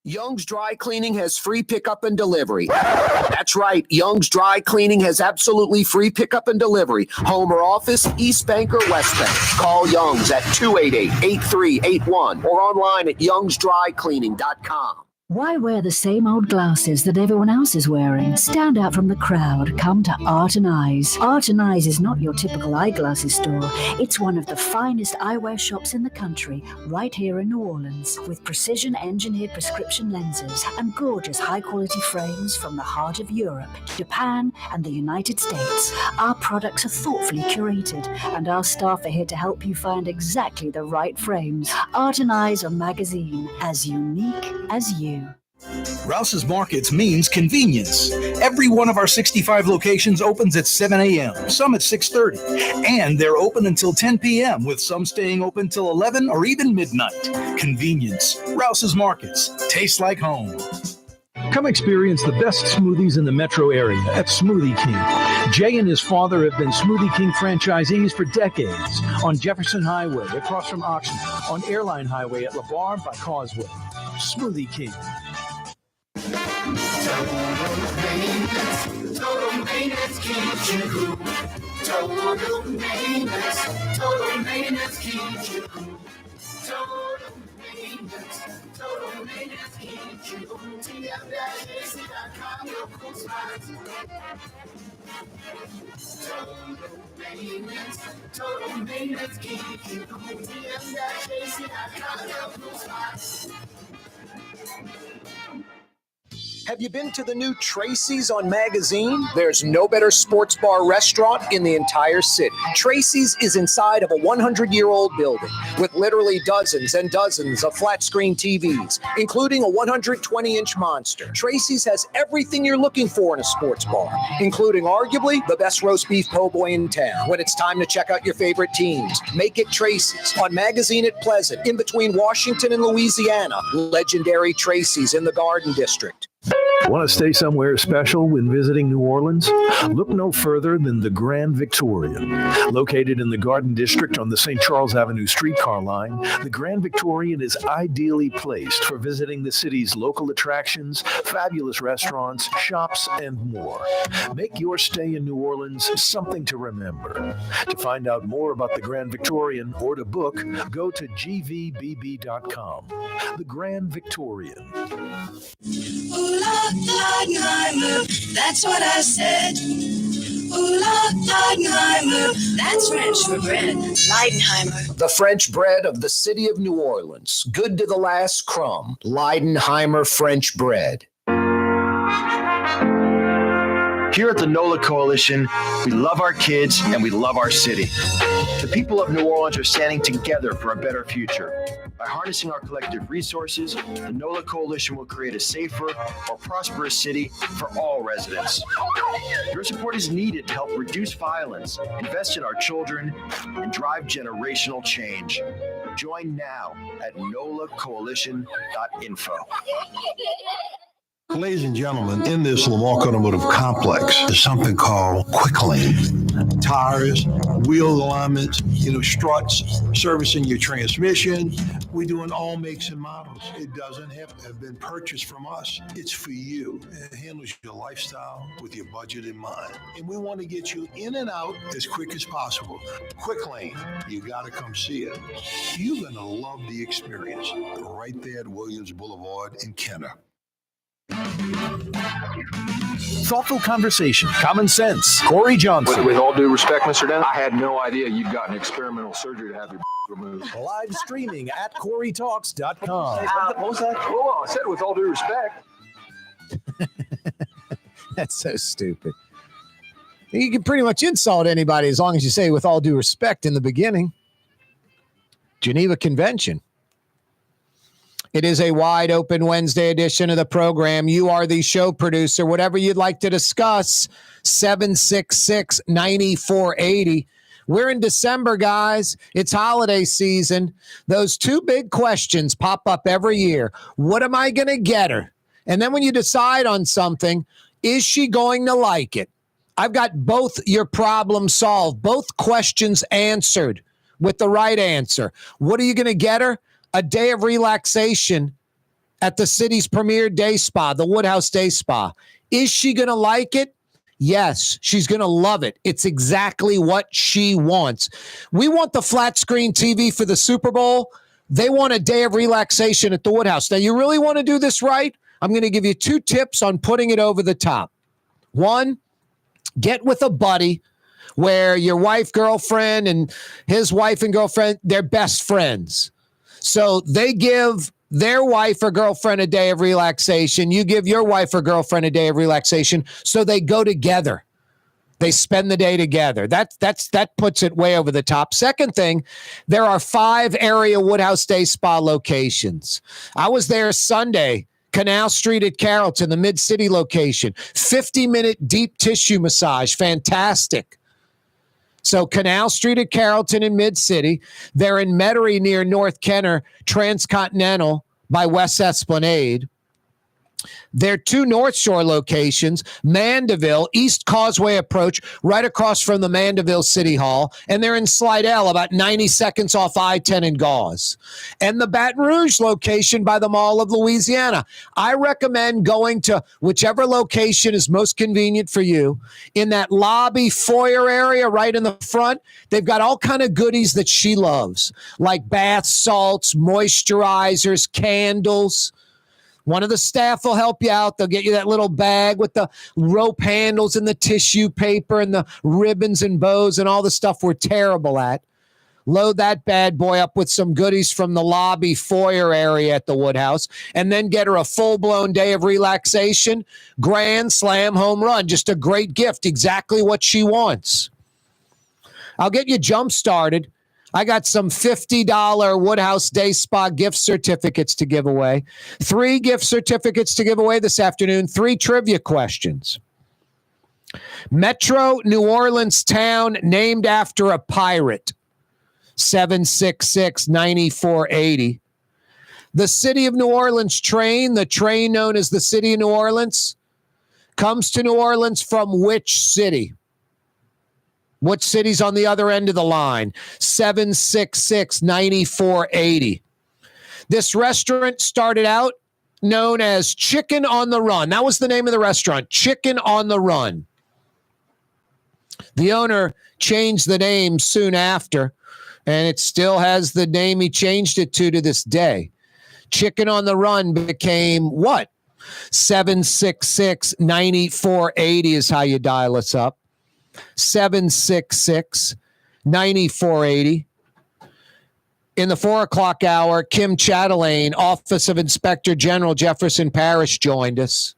Young's Dry Cleaning has free pickup and delivery. That's right. Young's Dry Cleaning has absolutely free pickup and delivery. Home or office, East Bank or West Bank. Call Young's at 288-8381 or online at youngsdrycleaning.com. Why wear the same old glasses that everyone else is wearing? Stand out from the crowd. Come to Art and Eyes. Art and Eyes is not your typical eyeglasses store. It's one of the finest eyewear shops in the country, right here in New Orleans, with precision-engineered prescription lenses and gorgeous high-quality frames from the heart of Europe, Japan, and the United States. Our products are thoughtfully curated, and our staff are here to help you find exactly the right frames. Art and Eyes are magazine, as unique as you. Rouse's Markets means convenience. Every one of our 65 locations opens at 7 a.m., some at 6:30, and they're open until 10 p.m., with some staying open till 11 or even midnight. Convenience. Rouse's Markets. Tastes like home. Come experience the best smoothies in the metro area at Smoothie King. Jay and his father have been Smoothie King franchisees for decades on Jefferson Highway across from Oxnard, on Airline Highway at LeBar by Causeway. Smoothie King. Total maintenance keeps you cool. Total maintenance keeps you cool. Total maintenance keeps you cool. TM-AC.com, your cool spots. Total maintenance keeps you cool. TM-AC.com, your cool spots. Have you been to the new Tracy's on Magazine? There's no better sports bar restaurant in the entire city. Tracy's is inside of a 100-year-old building with literally dozens and dozens of flat-screen TVs, including a 120-inch monster. Tracy's has everything you're looking for in a sports bar, including arguably the best roast beef po' boy in town. When it's time to check out your favorite teams, make it Tracy's on Magazine at Pleasant, in between Washington and Louisiana. Legendary Tracy's in the Garden District. Want to stay somewhere special when visiting New Orleans? Look no further than the Grand Victorian. Located in the Garden District on the St. Charles Avenue streetcar line, the Grand Victorian is ideally placed for visiting the city's local attractions, fabulous restaurants, shops, and more. Make your stay in New Orleans something to remember. To find out more about the Grand Victorian or to book, go to gvbb.com. The Grand Victorian. Ooh, Leidenheimer, that's what I said. Ooh, Leidenheimer, that's French for bread. Leidenheimer. The French bread of the city of New Orleans. Good to the last crumb. Leidenheimer French bread. Here at the NOLA Coalition, we love our kids and we love our city. The people of New Orleans are standing together for a better future. By harnessing our collective resources, the NOLA Coalition will create a safer, more prosperous city for all residents. Your support is needed to help reduce violence, invest in our children, and drive generational change. Join now at nolacoalition.info. Ladies and gentlemen, in this Lamarck Automotive Complex is something called Quick Lane. Tires, wheel alignments, struts, servicing your transmission. We're doing all makes and models. It doesn't have to have been purchased from us. It's for you. It handles your lifestyle with your budget in mind. And we want to get you in and out as quick as possible. Quick Lane, you got to come see it. You're going to love the experience right there at Williams Boulevard in Kenner. Thoughtful conversation, common sense. Corey Johnson. With all due respect, Mr. Dennis, I had no idea you'd gotten experimental surgery to have your removed. Live streaming at CoreyTalks.com. What was that? Well, I said with all due respect. That's so stupid. You can pretty much insult anybody as long as you say with all due respect in the beginning. Geneva Convention. It is a wide open Wednesday edition of the program. You are the show producer. Whatever you'd like to discuss, 766-9480. We're in December, guys. It's holiday season. Those two big questions pop up every year. What am I going to get her? And then when you decide on something, is she going to like it? I've got both your problems solved, both questions answered with the right answer. What are you going to get her? A day of relaxation at the city's premier day spa, the Woodhouse Day Spa. Is she going to like it? Yes, she's going to love it. It's exactly what she wants. We want the flat screen TV for the Super Bowl. They want a day of relaxation at the Woodhouse. Now, you really want to do this right? I'm going to give you 2 tips on putting it over the top. 1, get with a buddy where your wife, girlfriend, and his wife and girlfriend, they're best friends. So they give their wife or girlfriend a day of relaxation. You give your wife or girlfriend a day of relaxation. So they go together. They spend the day together. That puts it way over the top. Second thing, there are 5 area Woodhouse Day Spa locations. I was there Sunday, Canal Street at Carrollton, the Mid-City location. 50-minute deep tissue massage. Fantastic. So Canal Street at Carrollton in Mid-City. They're in Metairie near North Kenner, Transcontinental by West Esplanade. Their 2 North Shore locations, Mandeville, East Causeway Approach, right across from the Mandeville City Hall. And they're in Slidell, about 90 seconds off I-10 and Gauze. And the Baton Rouge location by the Mall of Louisiana. I recommend going to whichever location is most convenient for you. In that lobby foyer area right in the front, they've got all kind of goodies that she loves, like bath salts, moisturizers, candles. One of the staff will help you out. They'll get you that little bag with the rope handles and the tissue paper and the ribbons and bows and all the stuff we're terrible at. Load that bad boy up with some goodies from the lobby foyer area at the Woodhouse, and then get her a full-blown day of relaxation. Grand slam home run. Just a great gift. Exactly what she wants. I'll get you jump-started. I got some $50 Woodhouse Day Spa gift certificates to give away. 3 gift certificates to give away this afternoon. 3 trivia questions. Metro New Orleans town named after a pirate. 766-9480. The City of New Orleans train, the train known as the City of New Orleans, comes to New Orleans from which city? What city's on the other end of the line? 766-9480. This restaurant started out known as Chicken on the Run. That was the name of the restaurant, Chicken on the Run. The owner changed the name soon after, and it still has the name he changed it to this day. Chicken on the Run became what? 766-9480 is how you dial us up. 766-9480. In the 4 o'clock hour, Kim Chatelaine, Office of Inspector General, Jefferson Parish, joined us.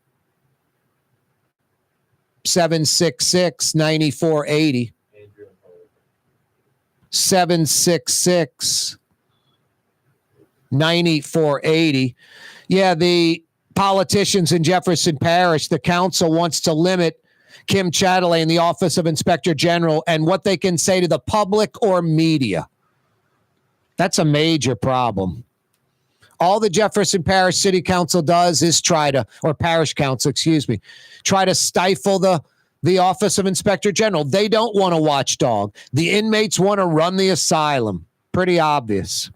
766-9480. 766-9480. Yeah, the politicians in Jefferson Parish, the council wants to limit Kim Chatelaine, the Office of Inspector General, and what they can say to the public or media. That's a major problem. All the Jefferson Parish City Council does is try to stifle the Office of Inspector General. They don't want a watchdog. The inmates want to run the asylum. Pretty obvious.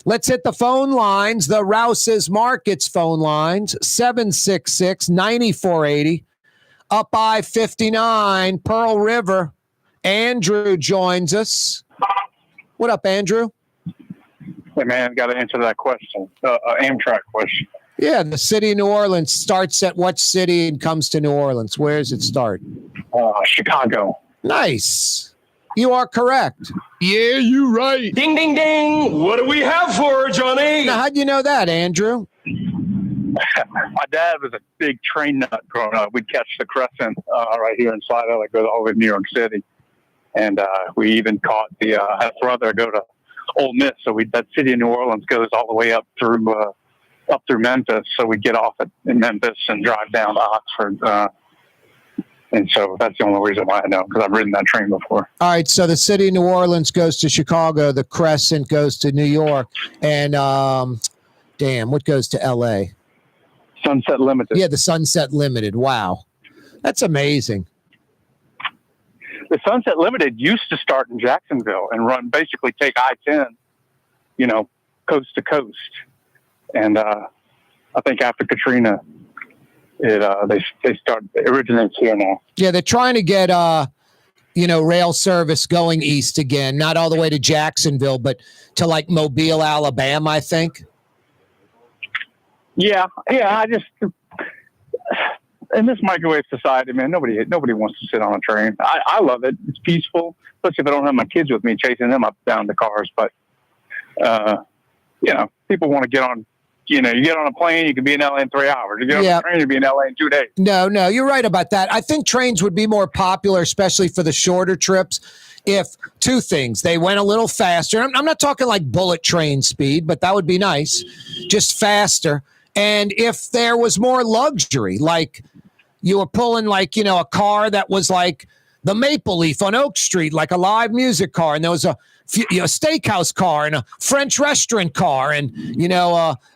Let's hit the phone lines, the Rouse's Markets phone lines, 766-9480. Up I-59, Pearl River. Andrew joins us. What up, Andrew? Hey, man, got to answer that question, Amtrak question. Yeah, the city of New Orleans starts at what city and comes to New Orleans? Where does it start? Chicago. Nice. You are correct. Yeah, you're right. Ding, ding, ding. What do we have for her, Johnny? Now, how'd you know that, Andrew? My dad was a big train nut growing up. We'd catch the Crescent right here in Slidell, like go all the way to New York City. And we even caught had a brother go to Ole Miss. So that city of New Orleans goes all the way up through Memphis. So we get off in Memphis and drive down to Oxford. And so that's the only reason why I know, because I've ridden that train before. All right, so the city of New Orleans goes to Chicago, the Crescent goes to New York, and what goes to L.A.? Sunset Limited. Yeah, the Sunset Limited. Wow. That's amazing. The Sunset Limited used to start in Jacksonville and basically take I-10, coast to coast. And I think after Katrina, it originates here now. Yeah, they're trying to get rail service going east again, not all the way to Jacksonville, but to like Mobile, Alabama, I think. Yeah. I just in this microwave society, man, nobody wants to sit on a train. I love it. It's peaceful, especially if I don't have my kids with me chasing them up down the cars. But people want to get on. You get on a plane, you can be in LA in 3 hours. You get on a train, you'll be in LA in 2 days. No, you're right about that. I think trains would be more popular, especially for the shorter trips, if two things. They went a little faster. I'm not talking like bullet train speed, but that would be nice. Just faster. And if there was more luxury, like you were pulling a car that was like the Maple Leaf on Oak Street, like a live music car, and there was a steakhouse car and a French restaurant car and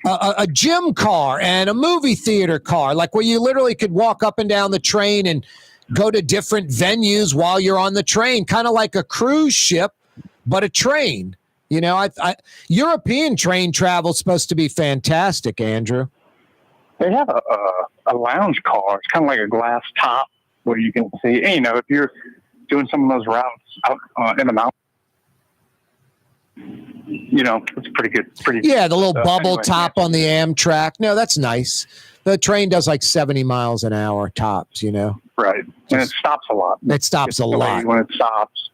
a gym car and a movie theater car, like where you literally could walk up and down the train and go to different venues while you're on the train, kind of like a cruise ship, but a train. European train travel is supposed to be fantastic, Andrew. They have a lounge car. It's kind of like a glass top where you can see, if you're doing some of those routes out in the mountains, it's pretty good. Yeah, the little bubble top on the Amtrak. No, that's nice. The train does like 70 miles an hour tops, Right. And it stops a lot. It stops a lot. When it stops,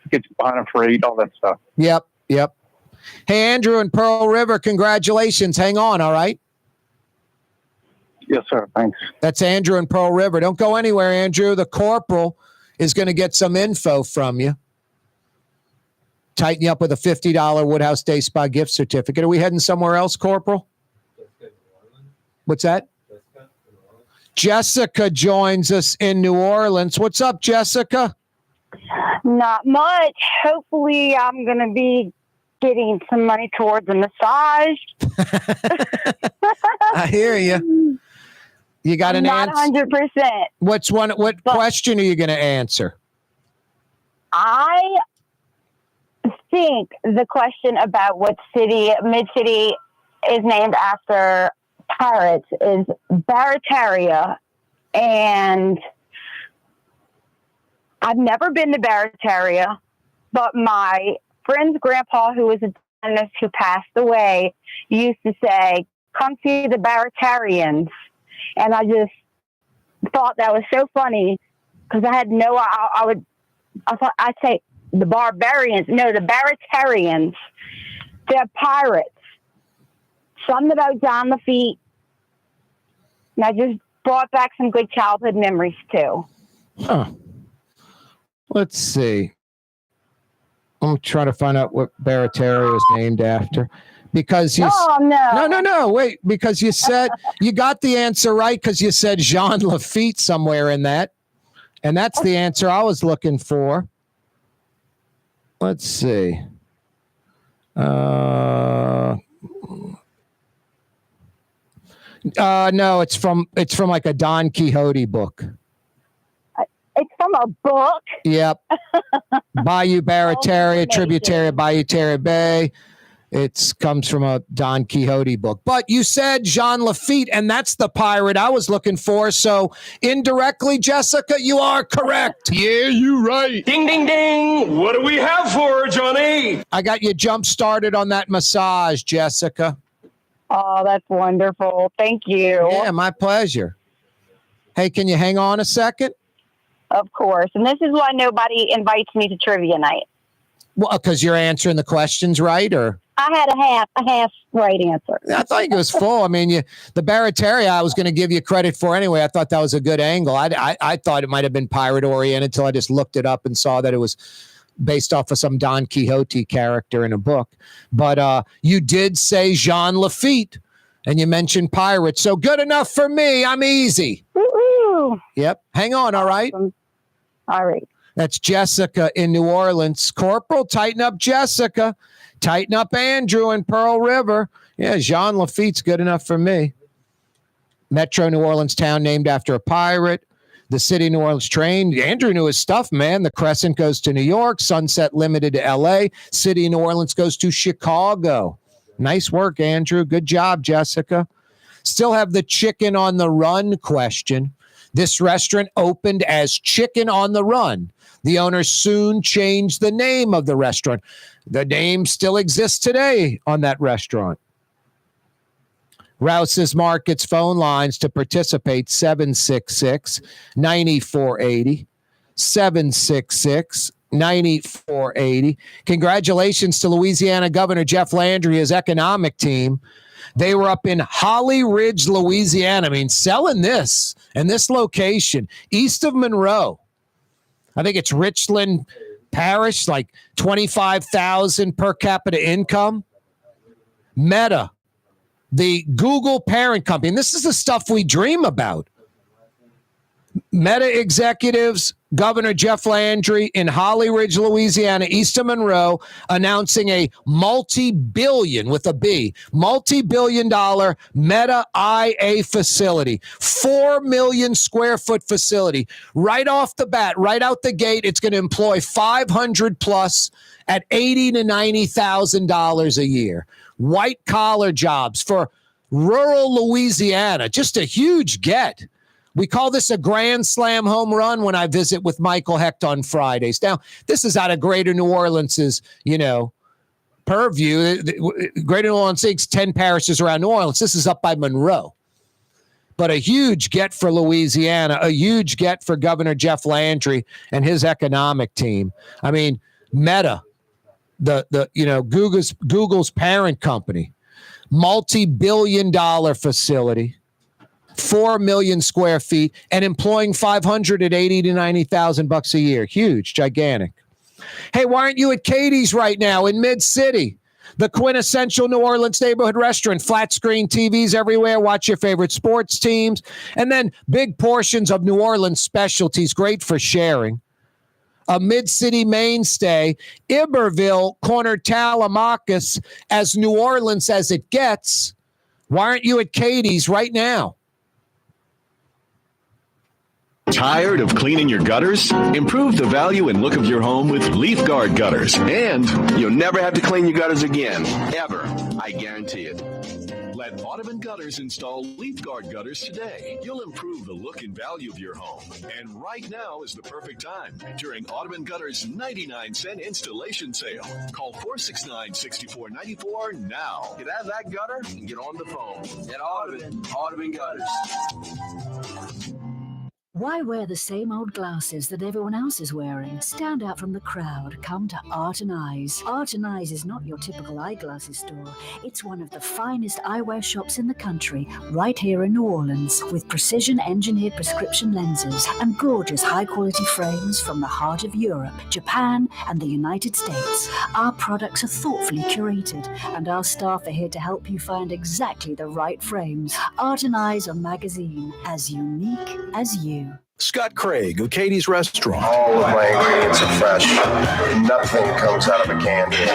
it gets behind a freight, all that stuff. Yep. Hey, Andrew in Pearl River, congratulations. Hang on, all right? Yes, sir. Thanks. That's Andrew in Pearl River. Don't go anywhere, Andrew. The corporal is going to get some info from you. Tighten you up with a $50 Woodhouse Day Spa gift certificate. Are we heading somewhere else, Corporal? What's that? Jessica joins us in New Orleans. What's up, Jessica? Not much. Hopefully, I'm going to be getting some money towards a massage. I hear you. You got an answer? Not 100%. What question are you going to answer? I think the question about what mid-city is named after pirates is Barataria, and I've never been to Barataria, but my friend's grandpa, who was a dentist who passed away, used to say, "Come see the Baratarians," and I just thought that was so funny because I had I thought I'd say the barbarians. No, the Baratarians. They're pirates. Something about John Lafitte. And I just brought back some good childhood memories, too. Huh. Let's see. I'm trying to find out what Barataria is named after. Because wait, because you said you got the answer right because you said Jean Lafitte somewhere in that. And that's the answer I was looking for. Let's see. No, it's from like a Don Quixote book. It's from a book? Yep. Bayou Barataria, tributary of Bayou Terre Bay. It comes from a Don Quixote book. But you said Jean Lafitte, and that's the pirate I was looking for. So indirectly, Jessica, you are correct. Yeah, you're right. Ding, ding, ding. What do we have for her, Johnny? I got you jump started on that massage, Jessica. Oh, that's wonderful. Thank you. Yeah, my pleasure. Hey, can you hang on a second? Of course. And this is why nobody invites me to trivia night. Well, because you're answering the questions right, or? I had a half right answer. I thought it was full. I mean, the Barataria I was going to give you credit for anyway. I thought that was a good angle. I thought it might have been pirate oriented until I just looked it up and saw that it was based off of some Don Quixote character in a book. But you did say Jean Lafitte, and you mentioned pirates. So good enough for me. I'm easy. Woo-hoo. Yep. Hang on, all right? All right. That's Jessica in New Orleans. Corporal, tighten up Jessica. Tighten up Andrew in Pearl River. Yeah, Jean Lafitte's good enough for me. Metro New Orleans town named after a pirate. The city New Orleans train. Andrew knew his stuff, man. The Crescent goes to New York. Sunset Limited to L.A. City New Orleans goes to Chicago. Nice work, Andrew. Good job, Jessica. Still have the chicken on the run question. This restaurant opened as Chicken on the Run. The owner soon changed the name of the restaurant. The name still exists today on that restaurant. Rouse's Markets phone lines to participate, 766-9480. 766-9480. Congratulations to Louisiana Governor Jeff Landry, his economic team. They were up in Holly Ridge, Louisiana. I mean, selling this and this location east of Monroe. I think it's Richland Parish, like 25,000 per capita income. Meta, the Google parent company, and this is the stuff we dream about. Meta executives, Governor Jeff Landry in Holly Ridge, Louisiana, east of Monroe, announcing a multi-billion, with a B, multi-billion-dollar Meta IA facility, 4 million square foot facility. Right off the bat, right out the gate, it's going to employ 500 plus at $80,000 to $90,000 a year. White collar jobs for rural Louisiana. Just a huge get. We call this a grand slam home run when I visit with Michael Hecht on Fridays. Now, this is out of Greater New Orleans's, purview. Greater New Orleans takes 10 parishes around New Orleans. This is up by Monroe. But a huge get for Louisiana, a huge get for Governor Jeff Landry and his economic team. I mean, Meta, Google's parent company, multi-billion-dollar facility. 4 million square feet and employing 500 at $80,000 to $90,000 a year. Huge, gigantic. Hey, why aren't you at Katie's right now in Mid-City? The quintessential New Orleans neighborhood restaurant, flat screen TVs everywhere. Watch your favorite sports teams. And then big portions of New Orleans specialties, great for sharing. A Mid-City mainstay, Iberville cornered Tallahassee, as New Orleans as it gets. Why aren't you at Katie's right now? Tired of cleaning your gutters? Improve the value and look of your home with Leaf Guard gutters. And you'll never have to clean your gutters again. Ever. I guarantee it. Let Audubon Gutters install Leaf Guard gutters today. You'll improve the look and value of your home. And right now is the perfect time during Audubon Gutters' 99-cent installation sale. Call 469-6494 now. Get out of that gutter and get on the phone. At Audubon Gutters. Why wear the same old glasses that everyone else is wearing? Stand out from the crowd. Come to Art and Eyes. Art and Eyes is not your typical eyeglasses store. It's one of the finest eyewear shops in the country, right here in New Orleans, with precision-engineered prescription lenses and gorgeous high-quality frames from the heart of Europe, Japan, and the United States. Our products are thoughtfully curated, and our staff are here to help you find exactly the right frames. Art and Eyes on magazine, as unique as you. Scott Craig of Katie's Restaurant. All of my ingredients are fresh. Nothing comes out of a can here.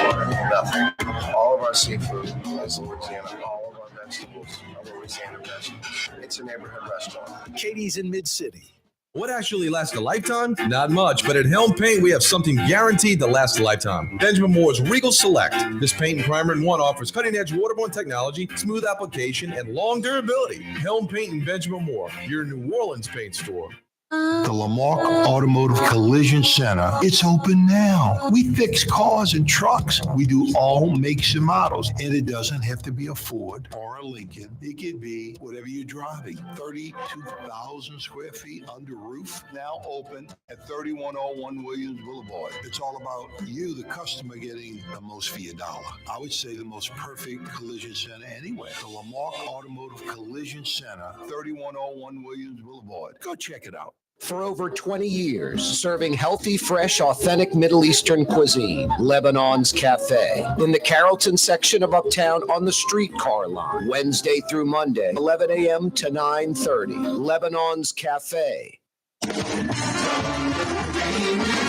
Nothing. All of our seafood is Louisiana. All of our vegetables are Louisiana vegetables. It's a neighborhood restaurant. Katie's in Mid-City. What actually lasts a lifetime? Not much, but at Helm Paint, we have something guaranteed to last a lifetime. Benjamin Moore's Regal Select. This paint and primer in one offers cutting-edge waterborne technology, smooth application, and long durability. Helm Paint and Benjamin Moore, your New Orleans paint store. The Lamarck Automotive Collision Center. It's open now. We fix cars and trucks. We do all makes and models. And it doesn't have to be a Ford or a Lincoln. It could be whatever you're driving. 32,000 square feet under roof. Now open at 3101 Williams Boulevard. It's all about you, the customer, getting the most for your dollar. I would say the most perfect collision center anywhere. The Lamarck Automotive Collision Center, 3101 Williams Boulevard. Go check it out. For over 20 years, serving healthy, fresh, authentic Middle Eastern cuisine, Lebanon's Cafe. In the Carrollton section of Uptown on the streetcar line, Wednesday through Monday, 11 a.m. to 9:30. Lebanon's Cafe.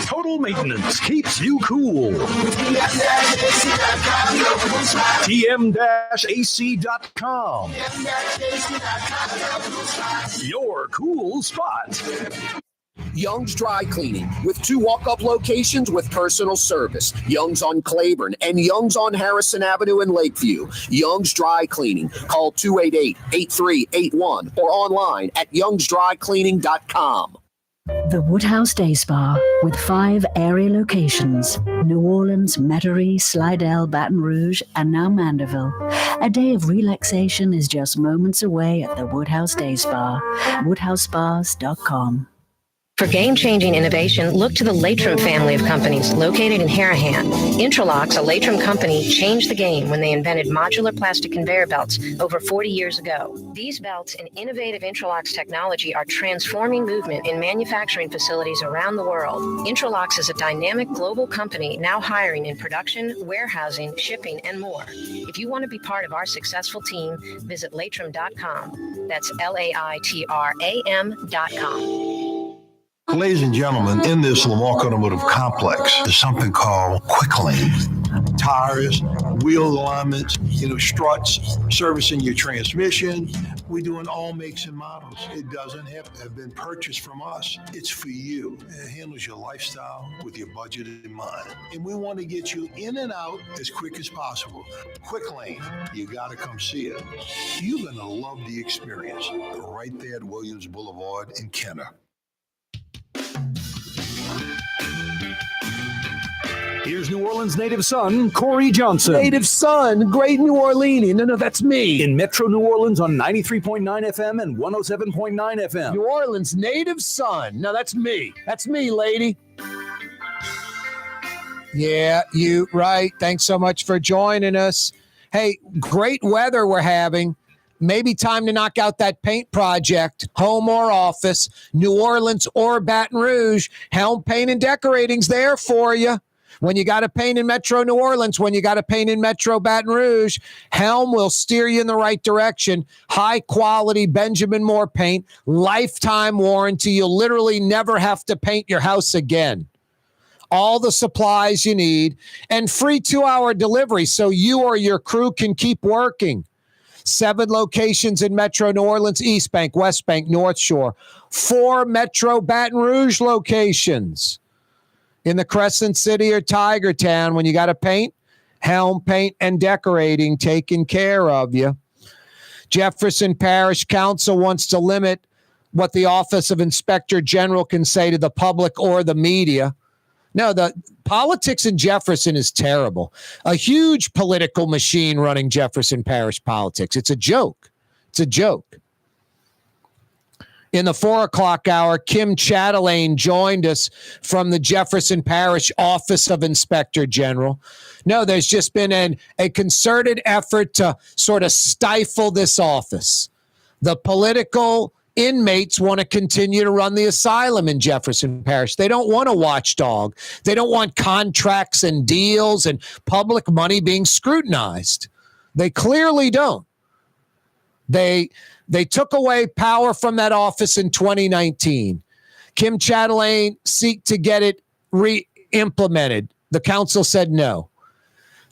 Total maintenance keeps you cool. TM-AC.com. Your cool spot. Young's Dry Cleaning, with 2 walk-up locations with personal service. Young's on Claiborne and Young's on Harrison Avenue in Lakeview. Young's Dry Cleaning. Call 288-8381 or online at youngsdrycleaning.com. The Woodhouse Day Spa, with 5 area locations: New Orleans, Metairie, Slidell, Baton Rouge, and now Mandeville. A day of relaxation is just moments away at the Woodhouse Day Spa. WoodhouseSpas.com. For game-changing innovation, look to the Latrim family of companies located in Harahan. Intralocks, a Latrim company, changed the game when they invented modular plastic conveyor belts over 40 years ago. These belts and innovative Intralocks technology are transforming movement in manufacturing facilities around the world. Intralocks is a dynamic global company now hiring in production, warehousing, shipping, and more. If you want to be part of our successful team, visit Latrim.com. That's LAITRAM.com. Ladies and gentlemen, in this Lamar Automotive Complex, there's something called Quick Lane. Tires, wheel alignments, struts, servicing your transmission. We're doing all makes and models. It doesn't have to have been purchased from us. It's for you. It handles your lifestyle with your budget in mind. And we want to get you in and out as quick as possible. Quick Lane, you got to come see it. You're going to love the experience. Right there at Williams Boulevard in Kenner. Here's New Orleans native son, Corey Johnson. Native son, great New Orleans. No, that's me. In Metro New Orleans on 93.9 FM and 107.9 FM. New Orleans native son. No, that's me. That's me, lady. Yeah, you right. Thanks so much for joining us. Hey, great weather we're having. Maybe time to knock out that paint project, home or office, New Orleans or Baton Rouge. Helm Paint and Decorating's there for you. When you got to paint in Metro New Orleans, when you got to paint in Metro Baton Rouge, Helm will steer you in the right direction. High quality Benjamin Moore paint, lifetime warranty. You'll literally never have to paint your house again. All the supplies you need and free 2-hour delivery so you or your crew can keep working. 7 locations in Metro New Orleans, East Bank, West Bank, North Shore. 4 Metro Baton Rouge locations. In the Crescent City or Tiger Town, when you got to paint, Helm Paint and Decorating taking care of you. Jefferson Parish Council wants to limit what the Office of Inspector General can say to the public or the media. No, the politics in Jefferson is terrible. A huge political machine running Jefferson Parish politics. It's a joke. It's a joke. In the 4 o'clock hour, Kim Chatelain joined us from the Jefferson Parish Office of Inspector General. No, there's just been a concerted effort to sort of stifle this office. The political inmates want to continue to run the asylum in Jefferson Parish. They don't want a watchdog. They don't want contracts and deals and public money being scrutinized. They clearly don't. They took away power from that office in 2019. Kim Chatelain seek to get it re-implemented. The council said no.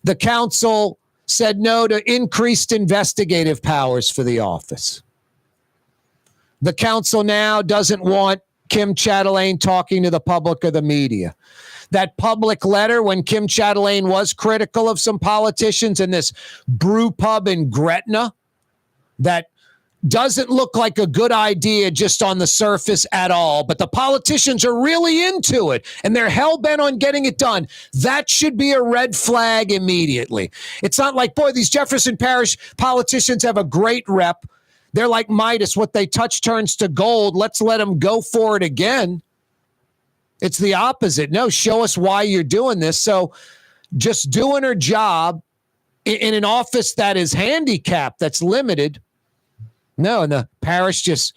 The council said no to increased investigative powers for the office. The council now doesn't want Kim Chatelain talking to the public or the media. That public letter when Kim Chatelain was critical of some politicians in this brew pub in Gretna that doesn't look like a good idea just on the surface at all, but the politicians are really into it and they're hell-bent on getting it done. That should be a red flag immediately. It's not like, boy, these Jefferson Parish politicians have a great rep. They're like Midas. What they touch turns to gold. Let's let them go for it again. It's the opposite. No, show us why you're doing this. So just doing her job in an office that is handicapped, that's limited. No, and the parish just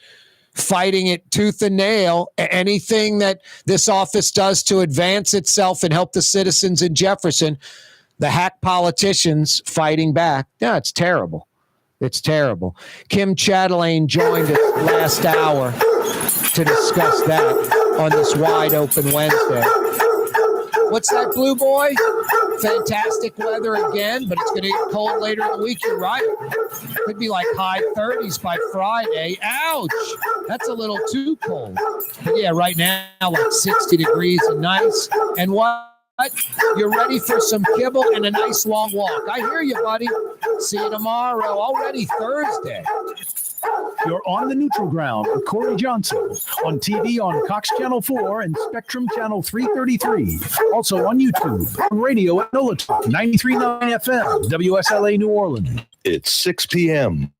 fighting it tooth and nail. Anything that this office does to advance itself and help the citizens in Jefferson, the hack politicians fighting back. Yeah, it's terrible. It's terrible. Kim Chatelain joined us last hour to discuss that on this wide open Wednesday. What's that, Blue Boy? Fantastic weather again, but it's going to get cold later in the week. You're right. Could be like high 30s by Friday. Ouch. That's a little too cold. But yeah, right now, like 60 degrees and nice. And what? You're ready for some kibble and a nice long walk. I hear you, buddy. See you tomorrow. Already Thursday. You're on the neutral ground with Corey Johnson on TV on Cox Channel 4 and Spectrum Channel 333. Also on YouTube, on radio at NOLA Talk 93.9 FM, WSLA New Orleans. It's 6 p.m.